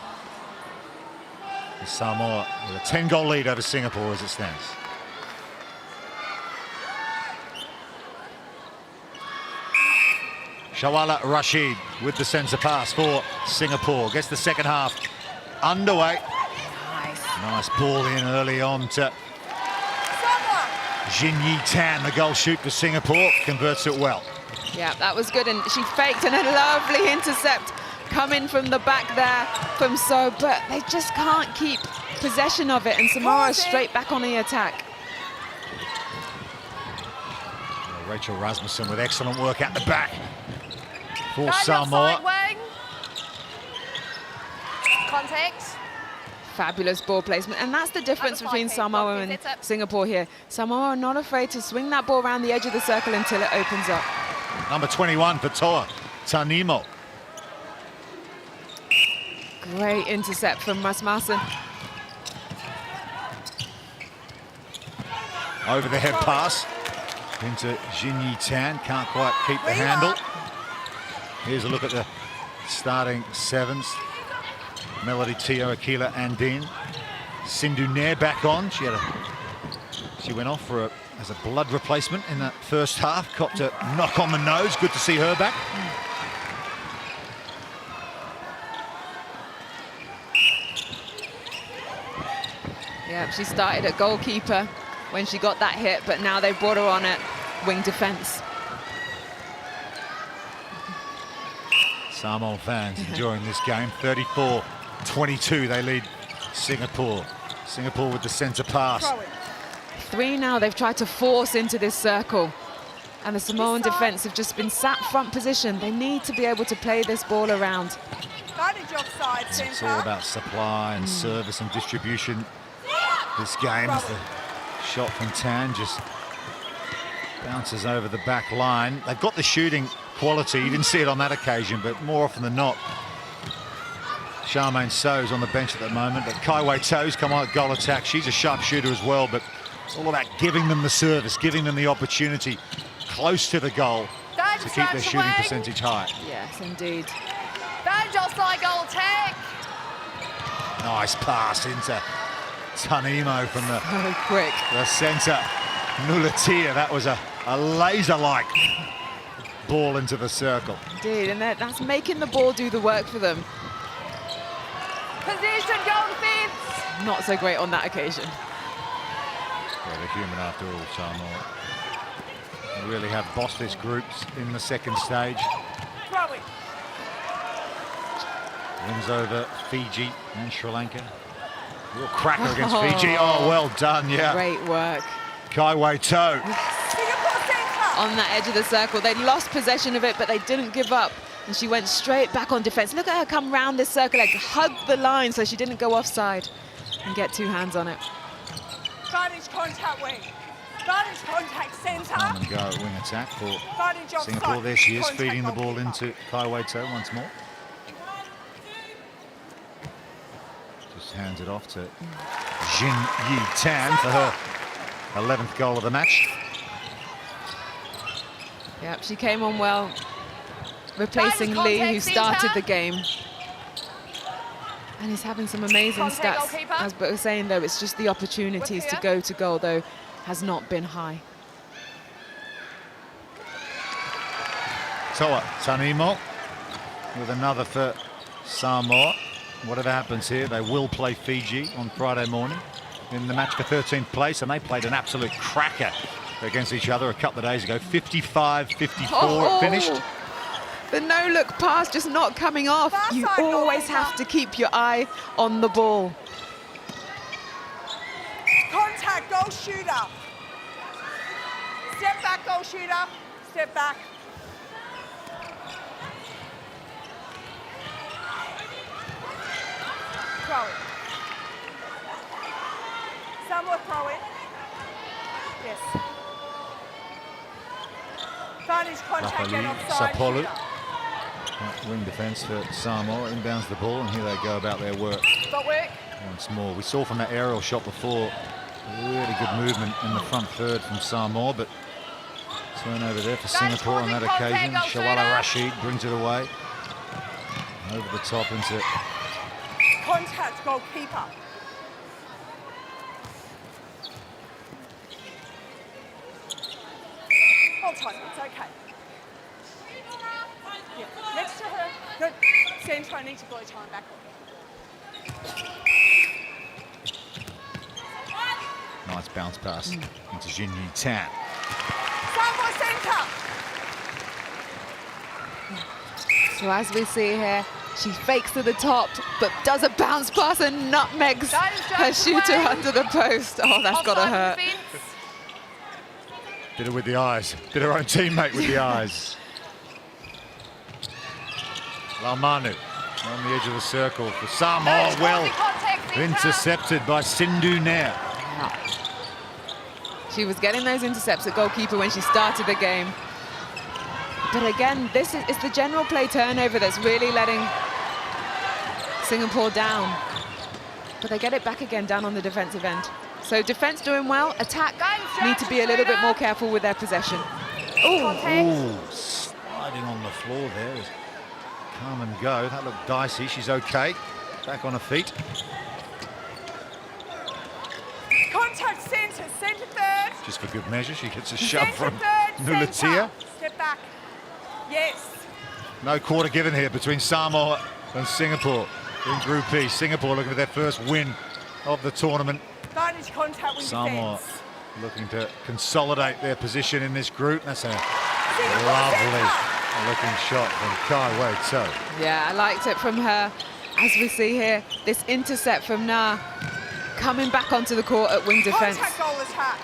Samoa with a 10-goal lead over Singapore as it stands. Shawala Rashid with the centre pass for Singapore. Gets the second half underway. Nice ball in early on to Jin Yi Tan, the goal shoot for Singapore. Converts it well. Yeah, that was good, and she faked, and a lovely intercept coming from the back there from So, but they just can't keep possession of it, and Samoa straight back on the attack. Rachel Rasmussen with excellent work at the back for Guys, Samoa. offside, wing. Contact. Fabulous ball placement, and that's the difference between Samoa and Singapore here. Samoa are not afraid to swing that ball around the edge of the circle until it opens up. Number 21 for Toa Tanimo. Great intercept from Rasmussen. Over the head pass into Jin Yi Tan. Can't quite keep the handle. Here's a look at the starting sevens. Melody Teo, Akila Andine. Sindhu Nair back on. She went off for as a blood replacement in that first half. Copped a knock on the nose. Good to see her back. Yeah, she started at goalkeeper when she got that hit, but now they brought her on at wing defence. Samoan fans enjoying this game. 34-22, they lead Singapore. Singapore with the centre pass. 3 now they've tried to force into this circle, and the Samoan defence have just been sat front position. They need to be able to play this ball around. It's all about supply and service and distribution. This game, as the shot from Tan just bounces over the back line. They've got the shooting quality. You didn't see it on that occasion, but more often than not, Charmaine So's on the bench at the moment, but Kai Wei To's come on at goal attack. She's a sharp shooter as well, but it's all about giving them the service, giving them the opportunity close to the goal to keep their shooting percentage high. Yes, indeed. Don't just like goal attack. Nice pass into Tanimo from the Quick. centre. Nulatia, that was a laser-like ball into the circle. Indeed, and that's making the ball do the work for them. Position, goal defence. Not so great on that occasion. Yeah, they're human after all, Samoa. They really have bossed this group in the second stage. Wins over Fiji and Sri Lanka. Real cracker against Fiji. Oh, well done, yeah. Great work. Kai Wei To. On that edge of the circle. They lost possession of it, but they didn't give up. And she went straight back on defence. Look at her come round this circle, like hug the line so she didn't go offside and get 2 hands on it. Advantage contact wing. Advantage contact centre. Come and go at wing attack for Singapore. There she is, feeding the ball into Kai Wei To once more. Just hands it off to Jin Yi Tan for her 11th goal of the match. Yep, she came on well, replacing Lee, who started the game. And he's having some amazing stats. As we were saying, though, it's just the opportunities to go to goal, though, has not been high. Toa Tanimo with another for Samoa. Whatever happens here, they will play Fiji on Friday morning in the match for 13th place, and they played an absolute cracker against each other a couple of days ago. 55-54 it finished. The no-look pass just not coming off. You always have to keep your eye on the ball. Contact, goal shooter. Step back, goal shooter. Step back. Throw it. Samoa throw it. Yes. Advantage contact and offside. Sapolu. Wing defence for Samoa. Inbounds the ball, and here they go about their work. Got work. Once more. We saw from that aerial shot before, really good movement in the front third from Samoa, but turnover there for Singapore on that occasion. Shawala Rashid brings it away. Over the top into Contact, goalkeeper. Hold tight, it's okay. Yeah, next to her. No, Sandra, I need to blow time back on. Nice bounce pass into Jinyi Tan. Samoa centre. So as we see here, she fakes to the top, but does a bounce pass and nutmegs her shooter under the post. Oh, that's got to hurt. Did it with the eyes. Did her own teammate with the eyes. Laumanu on the edge of the circle for Samoa. Well intercepted by Sindhu Nair. She was getting those intercepts at goalkeeper when she started the game. But again, this is the general play turnover that's really letting Singapore down. But they get it back again down on the defensive end. So defense doing well, attack need to be a little bit more careful with their possession. Ooh, sliding on the floor there. Come and go. That looked dicey. She's okay. Back on her feet. Contact centre, centre third. Just for good measure, she gets a shove from third, Nulatia. centre. Step back. Yes. No quarter given here between Samoa and Singapore in Group E. Singapore looking for their first win of the tournament. Advantage contact with Samoa defence. looking to consolidate their position in this group. That's a Singapore lovely centre. looking shot from Kai Wei So. Yeah, I liked it from her. As we see here, this intercept from Na coming back onto the court at wing defence. Contact goal attack.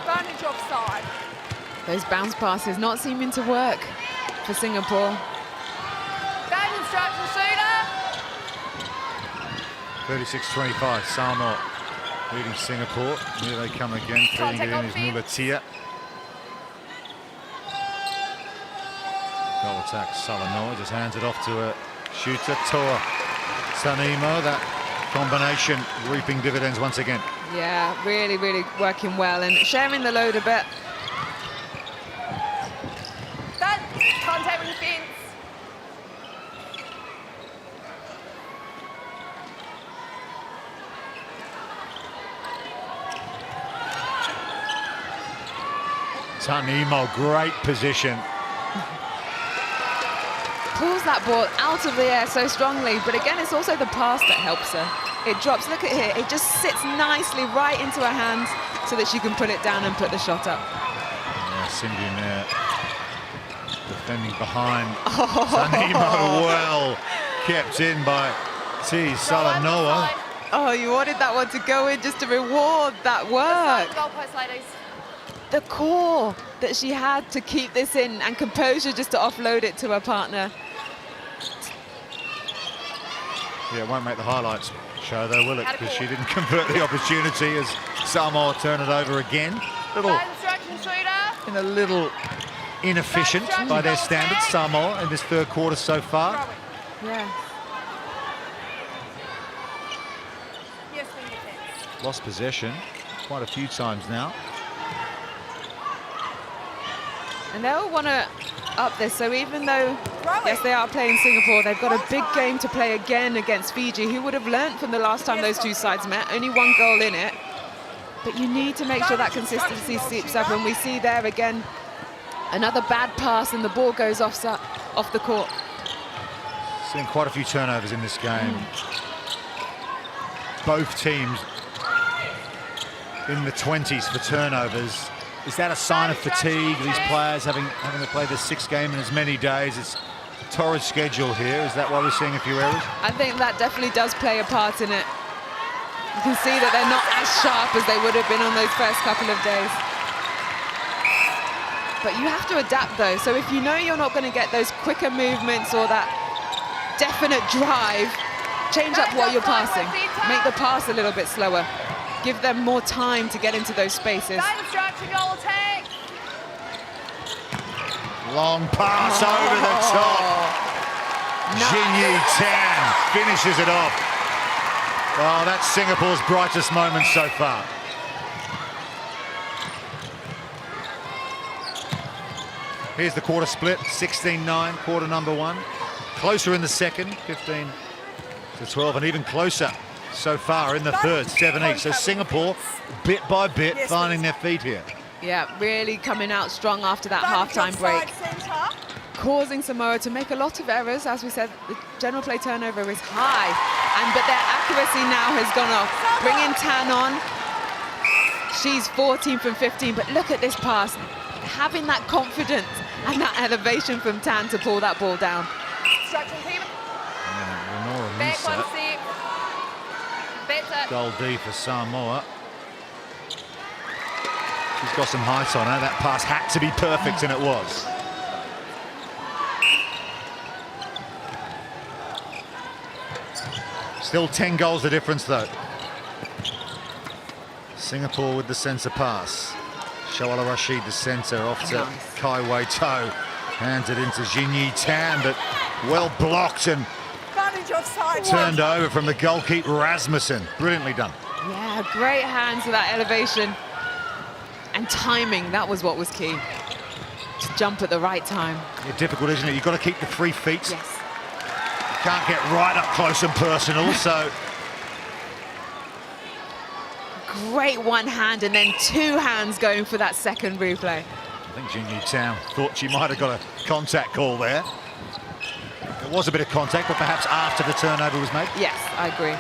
Advantage offside. Those bounce passes not seeming to work for Singapore. Bad instruction, shooter. 36-25, Samoa leading Singapore. Here they come again, feeding it in is Nulatia. Goal attack, Salanoa just hands it off to a shooter, Toa Tanimo. That combination reaping dividends once again. Yeah, really, really working well and sharing the load a bit. Bad contact with defence. Tanimo, great position. Pulls that ball out of the air so strongly, but again, it's also the pass that helps her. It drops, look at here, it just sits nicely right into her hands so that she can put it down and put the shot up. Yeah, Cindy Nair defending behind. Tanimo well kept in by T. Salanoa. Oh, you wanted that one to go in just to reward that work. Goalpost, ladies. The core that she had to keep this in and composure just to offload it to her partner. Yeah, it won't make the highlights show though, will it? Because she didn't convert the opportunity as Samoa turn it over again. Bad instruction, shooter. A little inefficient by their standards, Samoa, in this third quarter so far. Yeah. Yes, wing defence. Lost possession quite a few times now. And they'll want to up this, so even though, yes, they are playing Singapore, they've got a big game to play again against Fiji, who would have learnt from the last time those two sides met, only one goal in it. But you need to make sure that consistency seeps up, and we see there again, another bad pass and the ball goes off the court. Seen quite a few turnovers in this game. Both teams in the 20s for turnovers. Is that a sign of fatigue, these players having to play their sixth game in as many days? It's a torrid schedule here. Is that why we're seeing a few errors? I think that definitely does play a part in it. You can see that they're not as sharp as they would have been on those first couple of days. But you have to adapt though. So if you know you're not going to get those quicker movements or that definite drive, change up what you're passing. Make the pass a little bit slower. Give them more time to get into those spaces. Bad instruction, goal attack. Long pass over the top. Jinyi Tan finishes it off. Oh, that's Singapore's brightest moment so far. Here's the quarter split, 16-9, quarter number one. Closer in the second, 15-9 to 12 and even closer so far in the third, 7-8. So Singapore, bit by bit, finding their feet here. Yeah, really coming out strong after that half-time break, causing Samoa to make a lot of errors. As we said, the general play turnover is high, but their accuracy now has gone off. Bringing Tan on. She's 14 from 15, but look at this pass. Having that confidence and that elevation from Tan to pull that ball down. Back one step. Better. Goal D for Samoa. She's got some height on her. That pass had to be perfect, and it was. Still 10 goals the difference, though. Singapore with the centre pass. Shoala Rashid, the centre, off to Kai Wei To. Hands it into Jinyi Tan, but well blocked and turned over from the goalkeeper Rasmussen. Brilliantly done. Yeah, great hands for that elevation. And timing, that was what was key. To jump at the right time. Yeah, difficult, isn't it? You've got to keep the 3 feet. Yes. You can't get right up close and personal, so... Great one hand and then 2 hands going for that second replay. I think Jinyi Tan thought she might have got a contact call there. There was a bit of contact, but perhaps after the turnover was made. Yes, I agree.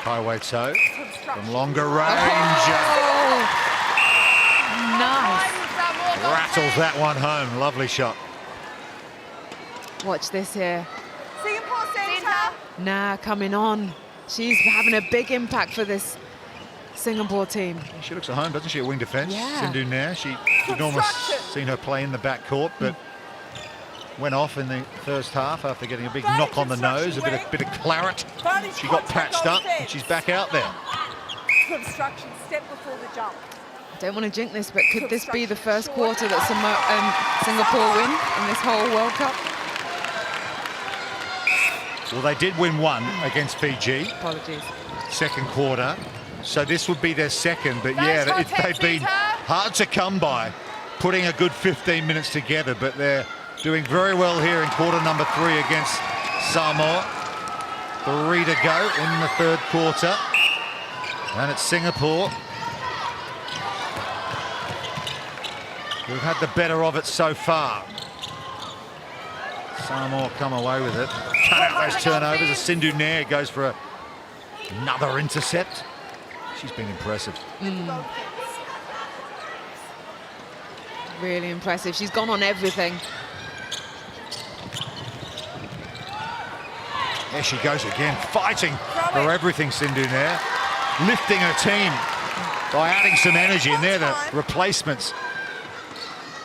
Kai Wei To from longer range. Oh, nice. Rattles that one home. Lovely shot. Watch this here. Singapore centre. Nah, coming on. She's having a big impact for this Singapore team. She looks at home, doesn't she, at wing defence? Yeah. Sindhu Nair. You'd almost seen her play in the back court, but went off in the first half after getting a big knock on the nose, a bit of claret. She got patched up, and she's back out there. Obstruction, step before the jump. I don't want to jinx this, but could this be the first quarter that Singapore win in this whole World Cup? Well, they did win one against Fiji. Apologies. Second quarter. So this would be their second, but yeah, they've been hard to come by, putting a good 15 minutes together, but they're doing very well here in quarter number 3 against Samoa. 3 to go in the third quarter. And it's Singapore who've had the better of it so far. Samoa come away with it. Cut out those turnovers as Sindhu Nair goes for another intercept. She's been impressive. Really impressive. She's gone on everything. There she goes again, fighting for everything, Sindhu Nair. Lifting her team by adding some energy, and they're the replacements.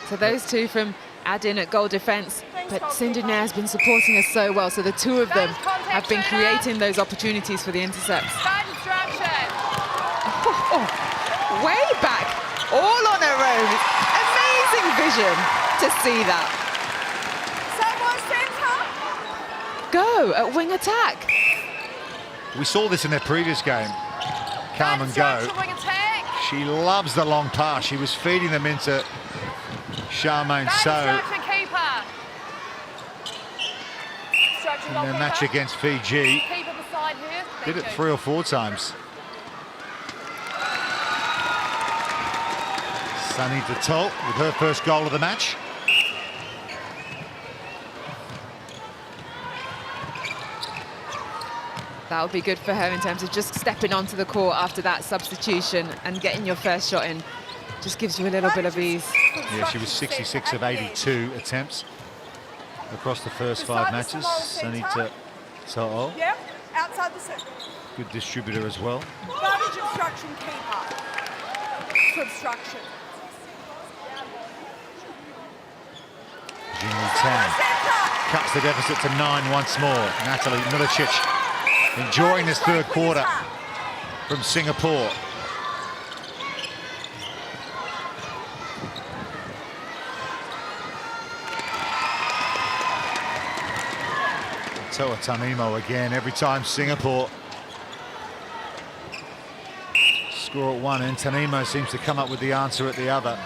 So those two from add-in at goal defence, but Sindhu Nair has been supporting us so well, so the two of them have been creating those opportunities for the intercepts. Way back, all on her own. Amazing vision to see that. Go at wing attack. We saw this in their previous game. Come and go. She loves the long pass. She was feeding them into Charmaine So in their match against Fiji. Did it 3 or 4 times. Sunny Detol with her first goal of the match. That would be good for her in terms of just stepping onto the court after that substitution and getting your first shot in. Just gives you a little bit of ease. Yeah, she was 66 of 82 attempts across the first 5 matches. Sanita To'o. Yep, outside the circle. Good distributor as well. Garbage obstruction keeper. Obstruction. Jinyi Tan cuts the deficit to 9 once more. Natalie Milicic enjoying this third quarter from Singapore. Toa Tanimo again. Every time Singapore score at one end. Tanimo seems to come up with the answer at the other.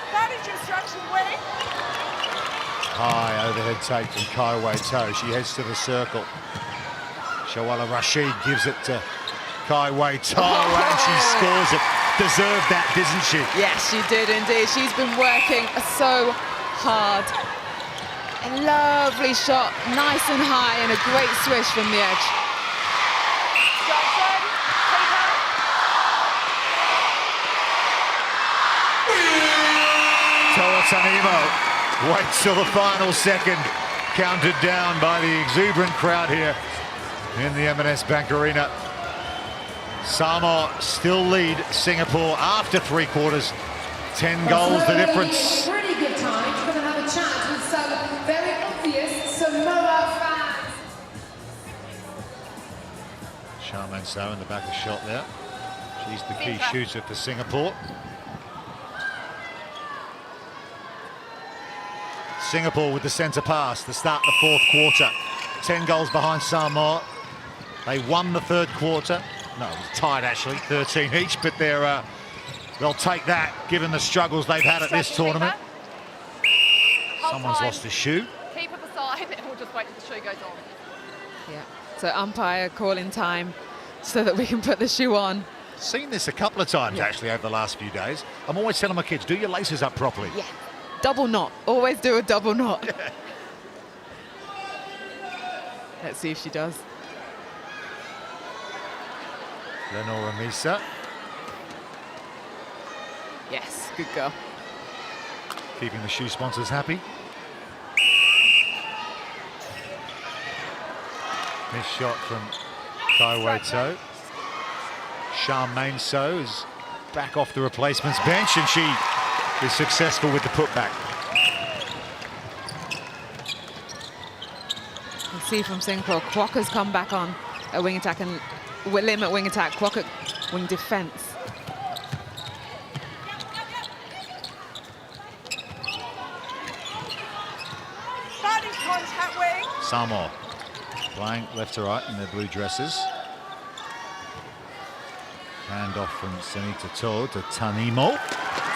Advantage instruction wing. High overhead take from Kai Wei-To. She heads to the circle. Shawala Rashid gives it to Kai Wei-To, and she scores it. Deserved that, didn't she? Yes, she did indeed. She's been working so hard. A lovely shot, nice and high, and a great swish from the edge. Johnson, Toa Tanimo waits till the final second, counted down by the exuberant crowd here in the M&S Bank Arena. Samoa still lead Singapore after 3 quarters. 10 goals the difference. Pretty good time. We're going to have a chat with some very obvious Samoa fans. Charmaine So in the back of the shot there. She's the key shooter for Singapore. Singapore with the centre pass to start the 4th quarter. 10 goals behind Samoa. They won the 3rd quarter. No, it was tied actually, 13 each, but they'll take that given the struggles they've had at this tournament. Someone's lost a shoe. keep it beside, and we'll just wait till the shoe goes on. Yeah, so umpire calling time so that we can put the shoe on. Seen this a couple of times actually over the last few days. I'm always telling my kids, do your laces up properly. Yeah, double knot. Always do a double knot. Let's see if she does. Lenora Misa. Yes, good girl. Keeping the shoe sponsors happy. Missed shot from Kai Wei-To. Charmaine So is back off the replacements bench and she is successful with the putback. You see from Singapore, Kwokka's come back on at wing attack and William at wing attack, Kwok at wing defence. Starting contact wing. Samoa playing left to right in their blue dresses. Hand off from Sanita Toa to Tanimo.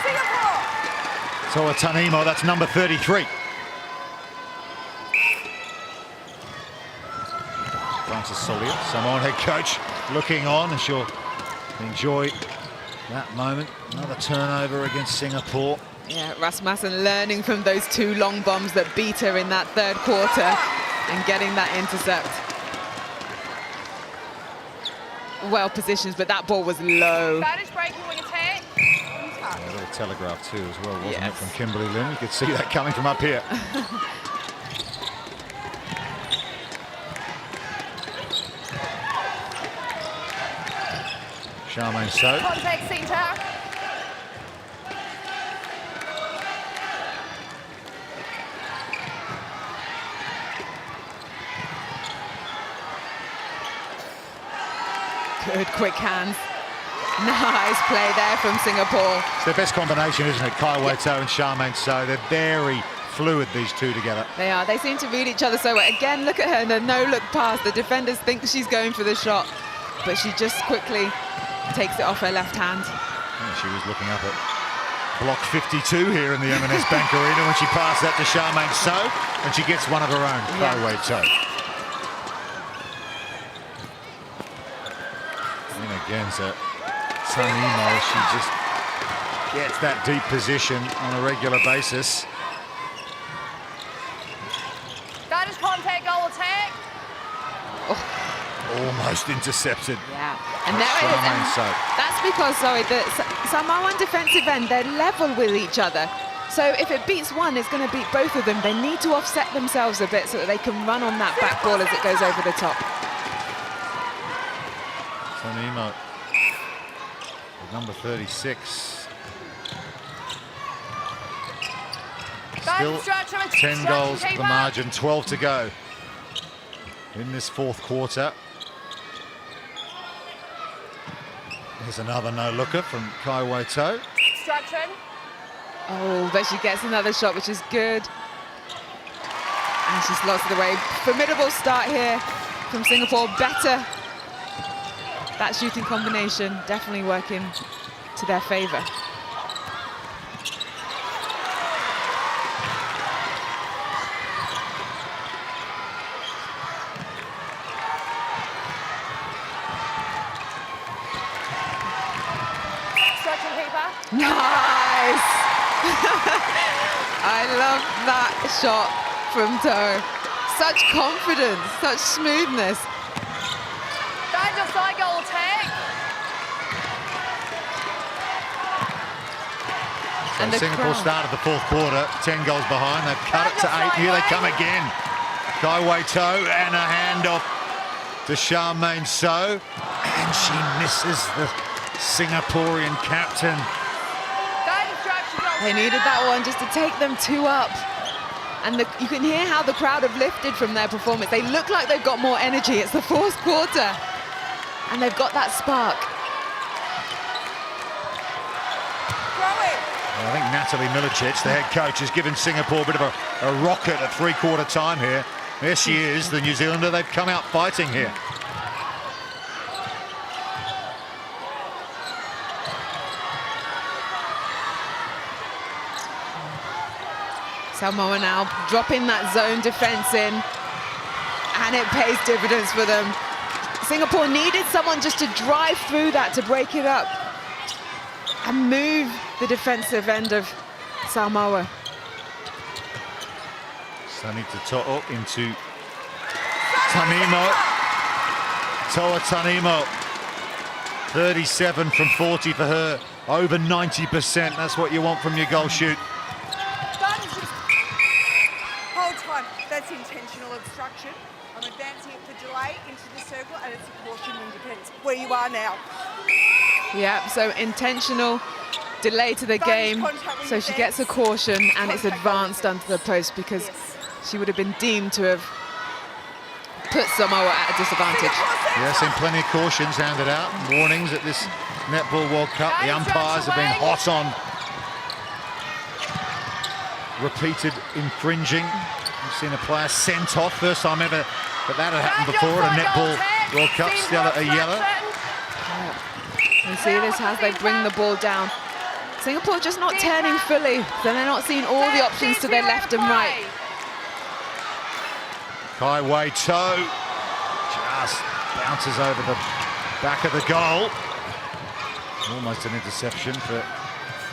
Singapore. Toa Tanimo, that's number 33. Francis Solia, Samoan head coach, looking on, and she'll enjoy that moment. Another turnover against Singapore. Yeah, Rasmussen learning from those two long bombs that beat her in that 3rd quarter and getting that intercept. Well positioned, but that ball was low. Advantage breaking wing attack. Yeah, a little telegraph too as well, wasn't it, Yes. from Kimberly Lim? You could see that coming from up here. Charmaine So. Contact centre. Good quick hands. Nice play there from Singapore. It's their best combination, isn't it? Kai Wei-To and Charmaine So. They're very fluid, these two together. They are. They seem to read each other so well. Again, look at her, the no-look pass. The defenders think she's going for the shot, but she just quickly takes it off her left hand. Yeah, she was looking up at block 52 here in the M&S Bank Arena when she passed that to Charmaine So, and she gets one of her own, Kai Wei-To. And again, so Tanimo, she just gets that deep position on a regular basis. Advantage contact goal attack. Almost intercepted. Yeah, and there it is. Charmaine And So. that's because, sorry, the Samoan defensive end, they're level with each other. So if it beats one, it's going to beat both of them. They need to offset themselves a bit so that they can run on that back ball as it goes over the top. Tanimo, with number 36. Still 10 goals the margin, 12 to go in this 4th quarter. Here's another no-looker from Kai Wei-To. Instruction. Oh, but she gets another shot, which is good. And she's lost the way. Formidable start here from Singapore, better. That shooting combination definitely working to their favour. Nice! I love that shot from To. Such confidence, such smoothness. That's your side goal attack. And So Singapore started the fourth quarter, 10 goals behind. They've cut it to 8. Here they come again. Kai Wei To and a handoff to Charmaine So. And she misses the Singaporean captain. They needed that one just to take them 2 up. And you can hear how the crowd have lifted from their performance. They look like they've got more energy. It's the fourth quarter. And they've got that spark. Well, I think Natalie Milicic, the head coach, has given Singapore a bit of a rocket at three-quarter time here. There she is, the New Zealander. They've come out fighting here. Samoa now dropping that zone defense in, and it pays dividends for them. Singapore needed someone just to drive through that to break it up and move the defensive end of Samoa. Sanita To'o into Tanimo. Toa Tanimo, 37 from 40 for her, over 90%. That's what you want from your goal shoot. Whole time, that's intentional obstruction. I'm advancing it for delay into the circle, and it's a caution in defence. Where you are now. Yeah, so intentional delay to the game. So she gets a caution, and it's advanced onto the post because she would have been deemed to have put Samoa at a disadvantage. Yeah, seen plenty of cautions handed out, warnings at this Netball World Cup. The umpires have been hot on repeated infringing. We've seen a player sent off, first time ever that had happened before at a Netball World Cup, still a yellow. You see this as they bring the ball down. Singapore just not turning fully, so they're not seeing all the options to their left and right. Kai Wei To just bounces over the back of the goal. Almost an interception for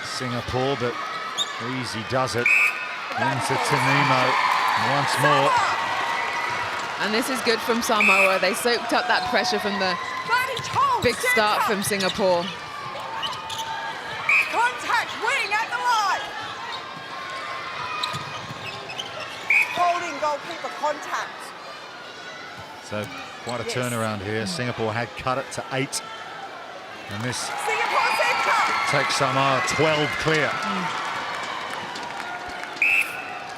Singapore, but easy does it. Into Tanimo once more. And this is good from Samoa. They soaked up that pressure from the big start from Singapore. Contact, wing at the line. Holding goalkeeper contact. So quite a turnaround here. Singapore had cut it to 8. And this Singapore centre. takes Samoa 12 clear.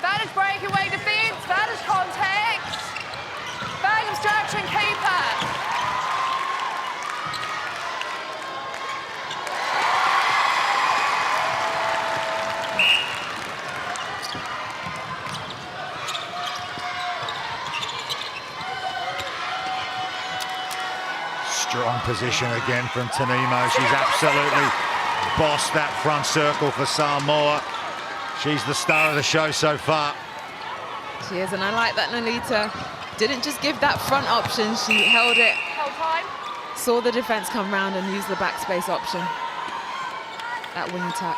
That is breakaway defence. That is contact. Bag obstruction, keeper. Strong position again from Tanimo. She's absolutely bossed that front circle for Samoa. She's the star of the show so far. She is, and I like that Nolita didn't just give that front option, she held it, Whole time. saw the defense come round and used the backspace option. That wing attack.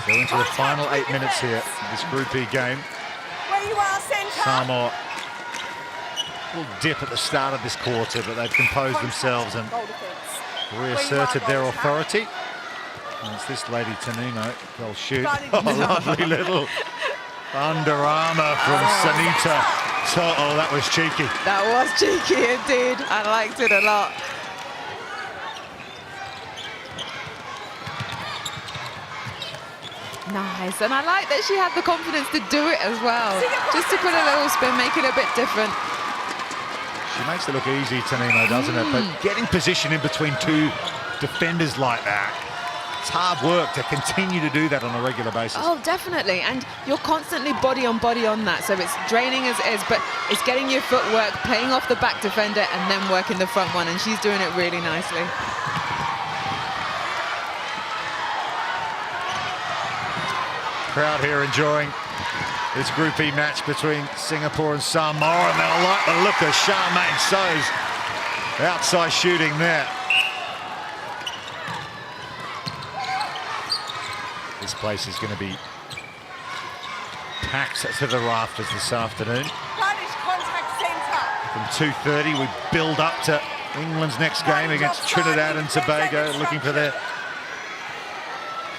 So into the final 8 minutes here, this Group E game. Where you are, centre. Samoa will dip at the start of this quarter, but they've composed themselves and Goal defence. reasserted their authority. And it's this lady Tanimo, they'll shoot. Oh, lovely little under armour from Sanita To'o. That was cheeky. That was cheeky indeed. I liked it a lot. Nice, and I like that she had the confidence to do it as well. Just to put a little spin, make it a bit different. She makes it look easy, Tanimo, doesn't it? But getting position in between two defenders like that. It's hard work to continue to do that on a regular basis. Oh, definitely. And you're constantly body on that. So it's draining as it is, but it's getting your footwork, playing off the back defender, and then working the front one. And she's doing it really nicely. Crowd here enjoying this Group E match between Singapore and Samoa, and they'll like the look of Charmaine So's outside shooting there. This place is going to be packed to the rafters this afternoon. Spanish contact centre. From 2:30, we build up to England's next game against Trinidad and Tobago, looking for their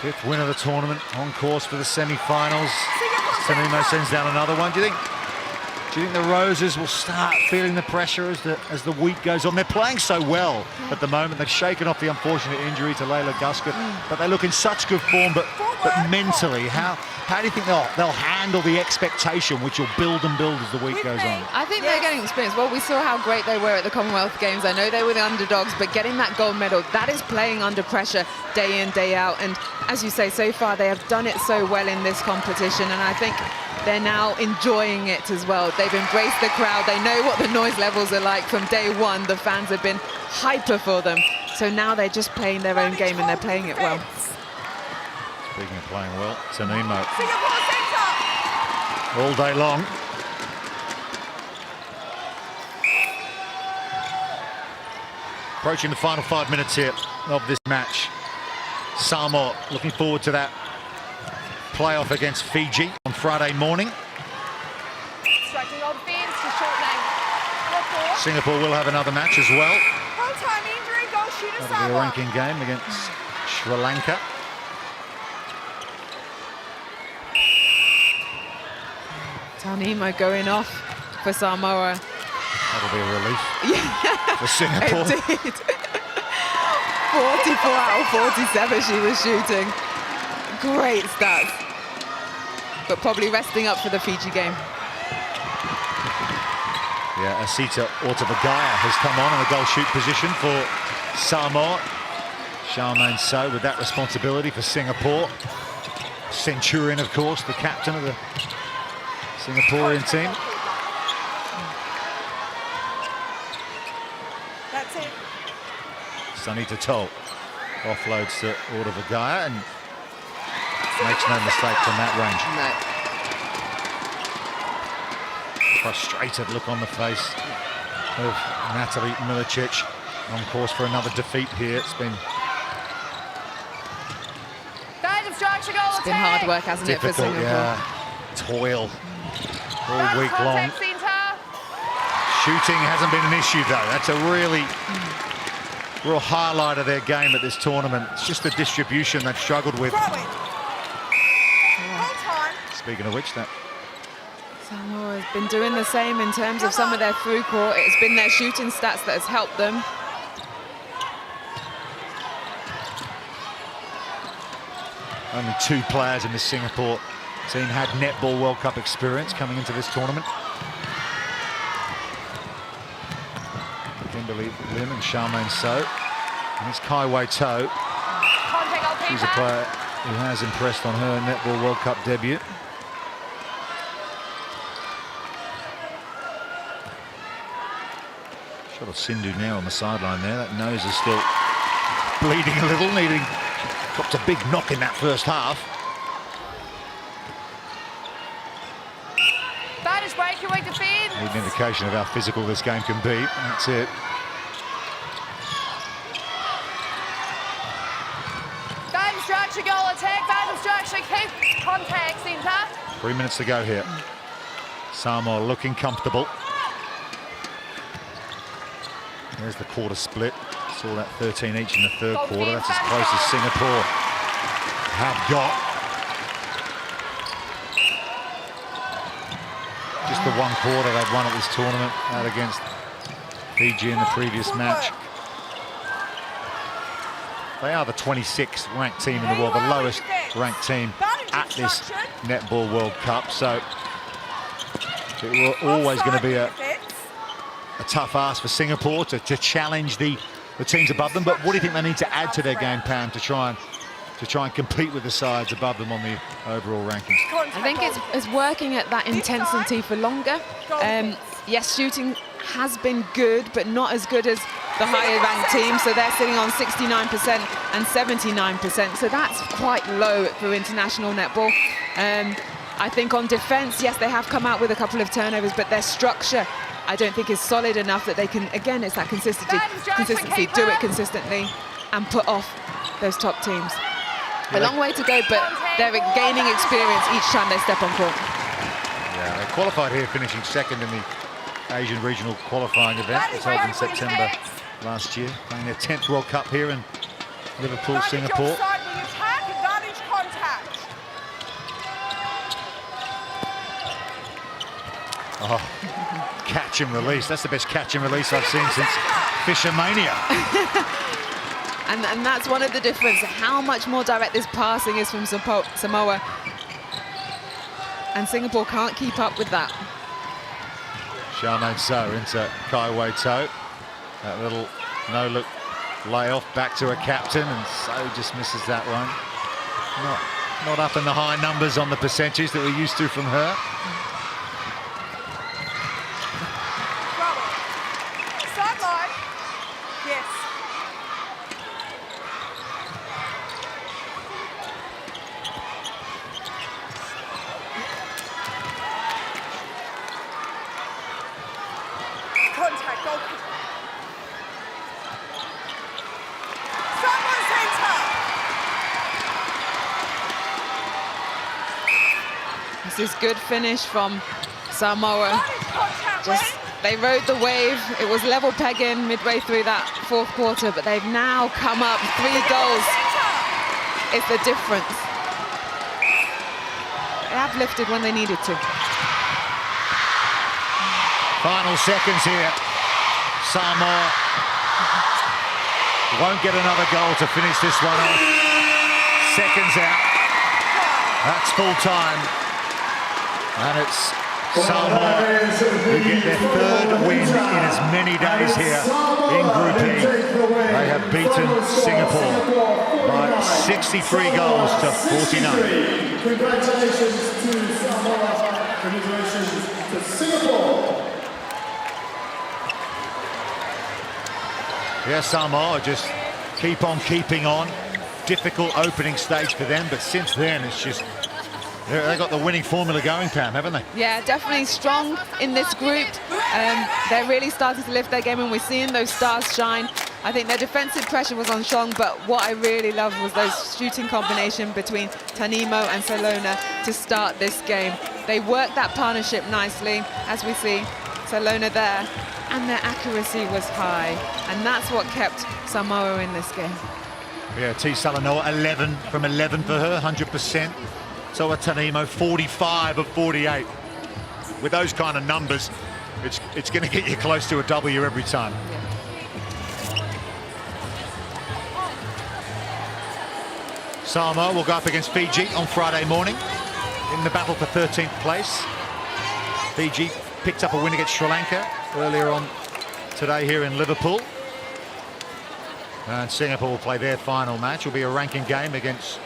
5th win of the tournament, on course for the semi-finals. Tanimo sends down another one. Do you think the Roses will start feeling the pressure as the week goes on? They're playing so well at the moment. They've shaken off the unfortunate injury to Layla Guscott, but they look in such good form. But mentally, how do you think they'll handle the expectation, which will build and build as the week goes on? I think they're getting experience. Well, we saw how great they were at the Commonwealth Games. I know they were the underdogs, but getting that gold medal, that is playing under pressure day in, day out. And as you say, so far they have done it so well in this competition, and I think they're now enjoying it as well. They've embraced the crowd. They know what the noise levels are like from day one. The fans have been hyper for them. So now they're just playing their own game, and they're playing it well. Speaking of playing well, Tanimo Singapore centre. all day long. Approaching the final 5 minutes here of this match. Samoa looking forward to that playoff against Fiji on Friday morning. Striking on fence to shortening. Singapore will have another match as well. Whole time injury, goal shooter That'll be a Samoa. ranking game against Sri Lanka. Tanimo going off for Samoa. That'll be a relief for Singapore. It did. 44 out of 47 she was shooting. Great stats. But probably resting up for the Fiji game. Yeah, Asita Ortavagaya has come on in the goal shoot position for Samoa. Charmaine So with that responsibility for Singapore. Centurion, of course, the captain of the Singaporean team. That's it. Sunita Tol offloads to Ortavagaya and makes no mistake from that range. No. Frustrated look on the face of Natalie Milicic, on course for another defeat here. It's been It's been hard work, hasn't it, for difficult, Singapore? yeah. Toil all week long. Shooting hasn't been an issue though. That's a real highlight of their game at this tournament. It's just the distribution they've struggled with. Throw it. Whole time. Speaking of which, that Samoa has been doing the same in terms of some of their through court. It's been their shooting stats that has helped them. only 2 players in the Singapore team had Netball World Cup experience coming into this tournament. Kimberly Lim and Charmaine So. And it's Kai Wei To. She's a player who has impressed on her Netball World Cup debut. Shot of Sindhu now on the sideline there. That nose is still bleeding a little, dropped a big knock in that first half. Vantage breakaway defense. Need an indication of how physical this game can be. That's it. Vantage structure, goal attack. Vantage structure, keep contact centre. 3 minutes to go here. Samoa looking comfortable. There's the quarter split. Saw that 13 each in the third quarter. That's as close as Singapore have got. Just the 1 quarter they've won at this tournament, out against Fiji in the previous match. They are the 26th ranked team in the world, the lowest ranked team at this Netball World Cup. So it was always going to be a tough ask for Singapore to challenge the the teams above them. But what do you think they need to add to their game, Pam, to try and compete with the sides above them on the overall rankings? I think it's working at that intensity for longer. Yes, shooting has been good, but not as good as the higher ranked teams. So they're sitting on 69% and 79%. So that's quite low for international netball. I think on defense, yes, they have come out with a couple of turnovers, but their structure, I don't think, is solid enough that they can, again, it's that consistency, do it consistently and put off those top teams. A long way to go, but they're gaining experience each time they step on court. Yeah, they qualified here, finishing second in the Asian regional qualifying event. It was held in September last year, playing their 10th World Cup here in Liverpool, Singapore. Oh, catch and release. That's the best catch and release I've seen since Fisher Mania. And that's one of the differences, how much more direct this passing is from Samoa. And Singapore can't keep up with that. Charmaine So into Kai Wei To. That little no-look layoff back to her captain, and So just misses that one. Not up in the high numbers on the percentage that we're used to from her. Sideline. Yes. Contact, goalkeeper. Someone center. This is good finish from Samoa. Contact, They rode the wave. It was level pegging midway through that fourth quarter, but they've now come up 3 goals. It's the difference. They have lifted when they needed to. Final seconds here. Samoa won't get another goal to finish this one off. Seconds out. That's full time. And it's Samoa who get their 3rd win in as many days here in Group E. They have beaten Singapore by 63 goals to 49. Congratulations to Samoa. Congratulations to Singapore. Yeah, Samoa just keep on keeping on. Difficult opening stage for them, but since then it's just they got the winning formula going, Pam, haven't they? Yeah, definitely strong in this group. They're really starting to lift their game, and we're seeing those stars shine. I think their defensive pressure was on strong, but what I really loved was those shooting combination between Tanimo and Salona to start this game. They worked that partnership nicely, as we see Salona there, and their accuracy was high, and that's what kept Samoa in this game. Yeah, T. Salanoa, 11 from 11 for her, 100%. So Tanimo, 45 of 48. With those kind of numbers, it's going to get you close to a W every time. Samoa will go up against Fiji on Friday morning in the battle for 13th place. Fiji picked up a win against Sri Lanka earlier on today here in Liverpool. And Singapore will play their final match. It will be a ranking game against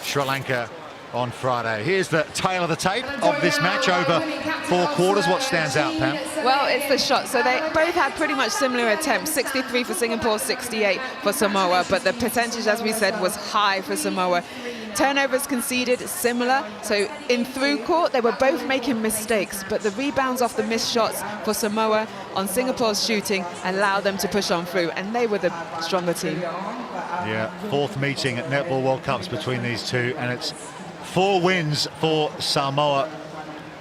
Sri Lanka on Friday. Here's the tail of the tape of this match over 4 quarters. What stands out, Pam? Well, it's the shot. So they both had pretty much similar attempts, 63 for Singapore, 68 for Samoa, but the percentage, as we said, was high for Samoa. Turnovers conceded, similar. So in through court, they were both making mistakes, but the rebounds off the missed shots for Samoa on Singapore's shooting allowed them to push on through, and they were the stronger team. Yeah, 4th meeting at Netball World Cups between these two, and it's 4 wins for Samoa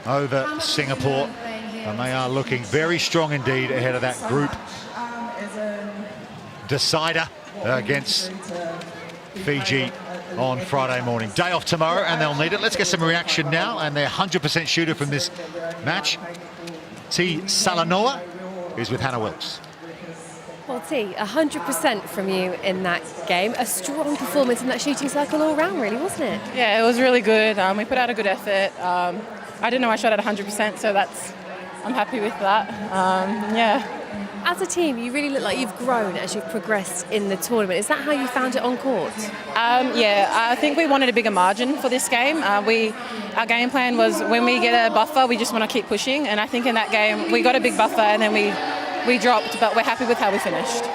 over Singapore, and they are looking very strong indeed ahead of that group decider against Fiji on Friday morning. Day off tomorrow, and they'll need it. Let's get some reaction now, and their 100% shooter from this match, T. Salanoa, is with Hannah Wilkes. Well, T, 100% from you in that game. A strong performance in that shooting cycle all round, really, wasn't it? Yeah, it was really good. We put out a good effort. I didn't know I shot at 100%, so I'm happy with that. Yeah. As a team, you really look like you've grown as you've progressed in the tournament. Is that how you found it on court? Yeah, I think we wanted a bigger margin for this game. Our game plan was when we get a buffer, we just want to keep pushing. And I think in that game, we got a big buffer and then we dropped, but we're happy with how we finished.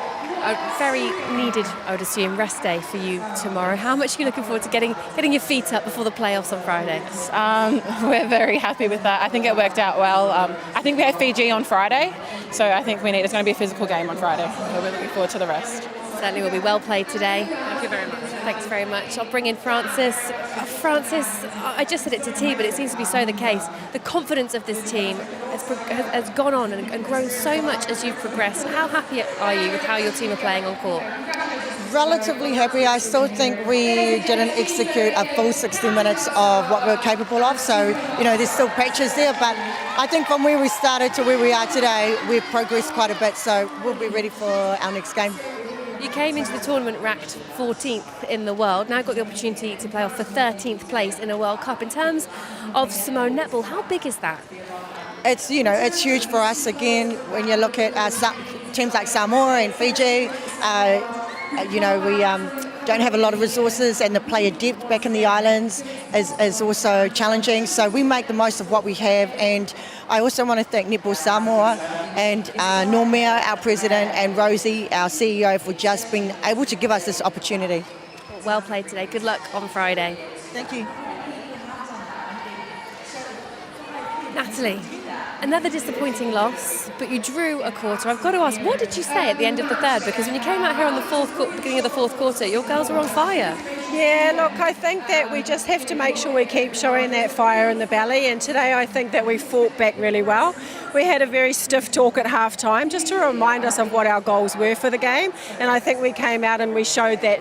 A very needed, I would assume, rest day for you tomorrow. How much are you looking forward to getting your feet up before the playoffs on Friday? We're very happy with that. I think it worked out well. I think we have Fiji on Friday, so I think it's going to be a physical game on Friday. So we're looking forward to the rest. Certainly will be well played today. Thank you very much. Thanks very much. I'll bring in Francis. Francis, I just said it to T, but it seems to be so the case. The confidence of this team has gone on and grown so much as you've progressed. How happy are you with how your team are playing on court? Relatively happy. I still think we didn't execute a full 60 minutes of what we're capable of. So, there's still patches there, but I think from where we started to where we are today, we've progressed quite a bit. So we'll be ready for our next game. You came into the tournament ranked 14th in the world, now got the opportunity to play off for 13th place in a World Cup. In terms of Samoa netball, how big is that? It's huge for us. Again, when you look at teams like Samoa and Fiji, we don't have a lot of resources, and the player depth back in the islands is also challenging. So we make the most of what we have, and I also want to thank Netball Samoa and Normia, our president, and Rosie, our CEO, for just being able to give us this opportunity. Well played today. Good luck on Friday. Thank you. Natalie, another disappointing loss, but you drew a quarter. I've got to ask, what did you say at the end of the third? Because when you came out here on the beginning of the fourth quarter, your girls were on fire. Yeah, look, I think that we just have to make sure we keep showing that fire in the belly, and today I think that we fought back really well. We had a very stiff talk at half-time just to remind us of what our goals were for the game, and I think we came out and we showed that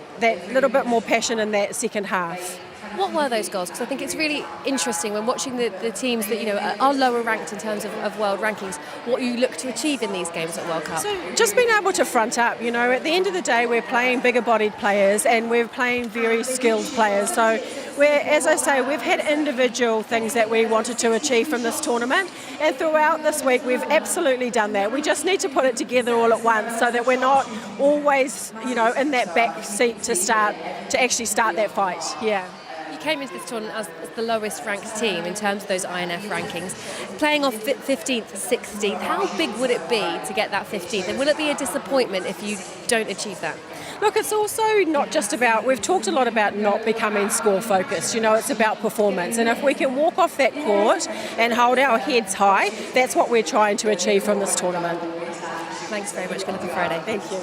little bit more passion in that second half. What were those goals? Because I think it's really interesting when watching the teams that are lower ranked in terms of world rankings, what you look to achieve in these games at World Cup. So just being able to front up, at the end of the day we're playing bigger bodied players and we're playing very skilled players. So as I say, we've had individual things that we wanted to achieve from this tournament, and throughout this week we've absolutely done that. We just need to put it together all at once so that we're not always, in that back seat to actually start that fight. Yeah. Came into this tournament as the lowest ranked team in terms of those INF rankings, playing off 15th, 16th. How big would it be to get that 15th, and will it be a disappointment if you don't achieve that? Look, it's also not just about, we've talked a lot about not becoming score focused, it's about performance, and if we can walk off that court and hold our heads high, that's what we're trying to achieve from this tournament. Thanks very much. Good luck on Friday. Thank you.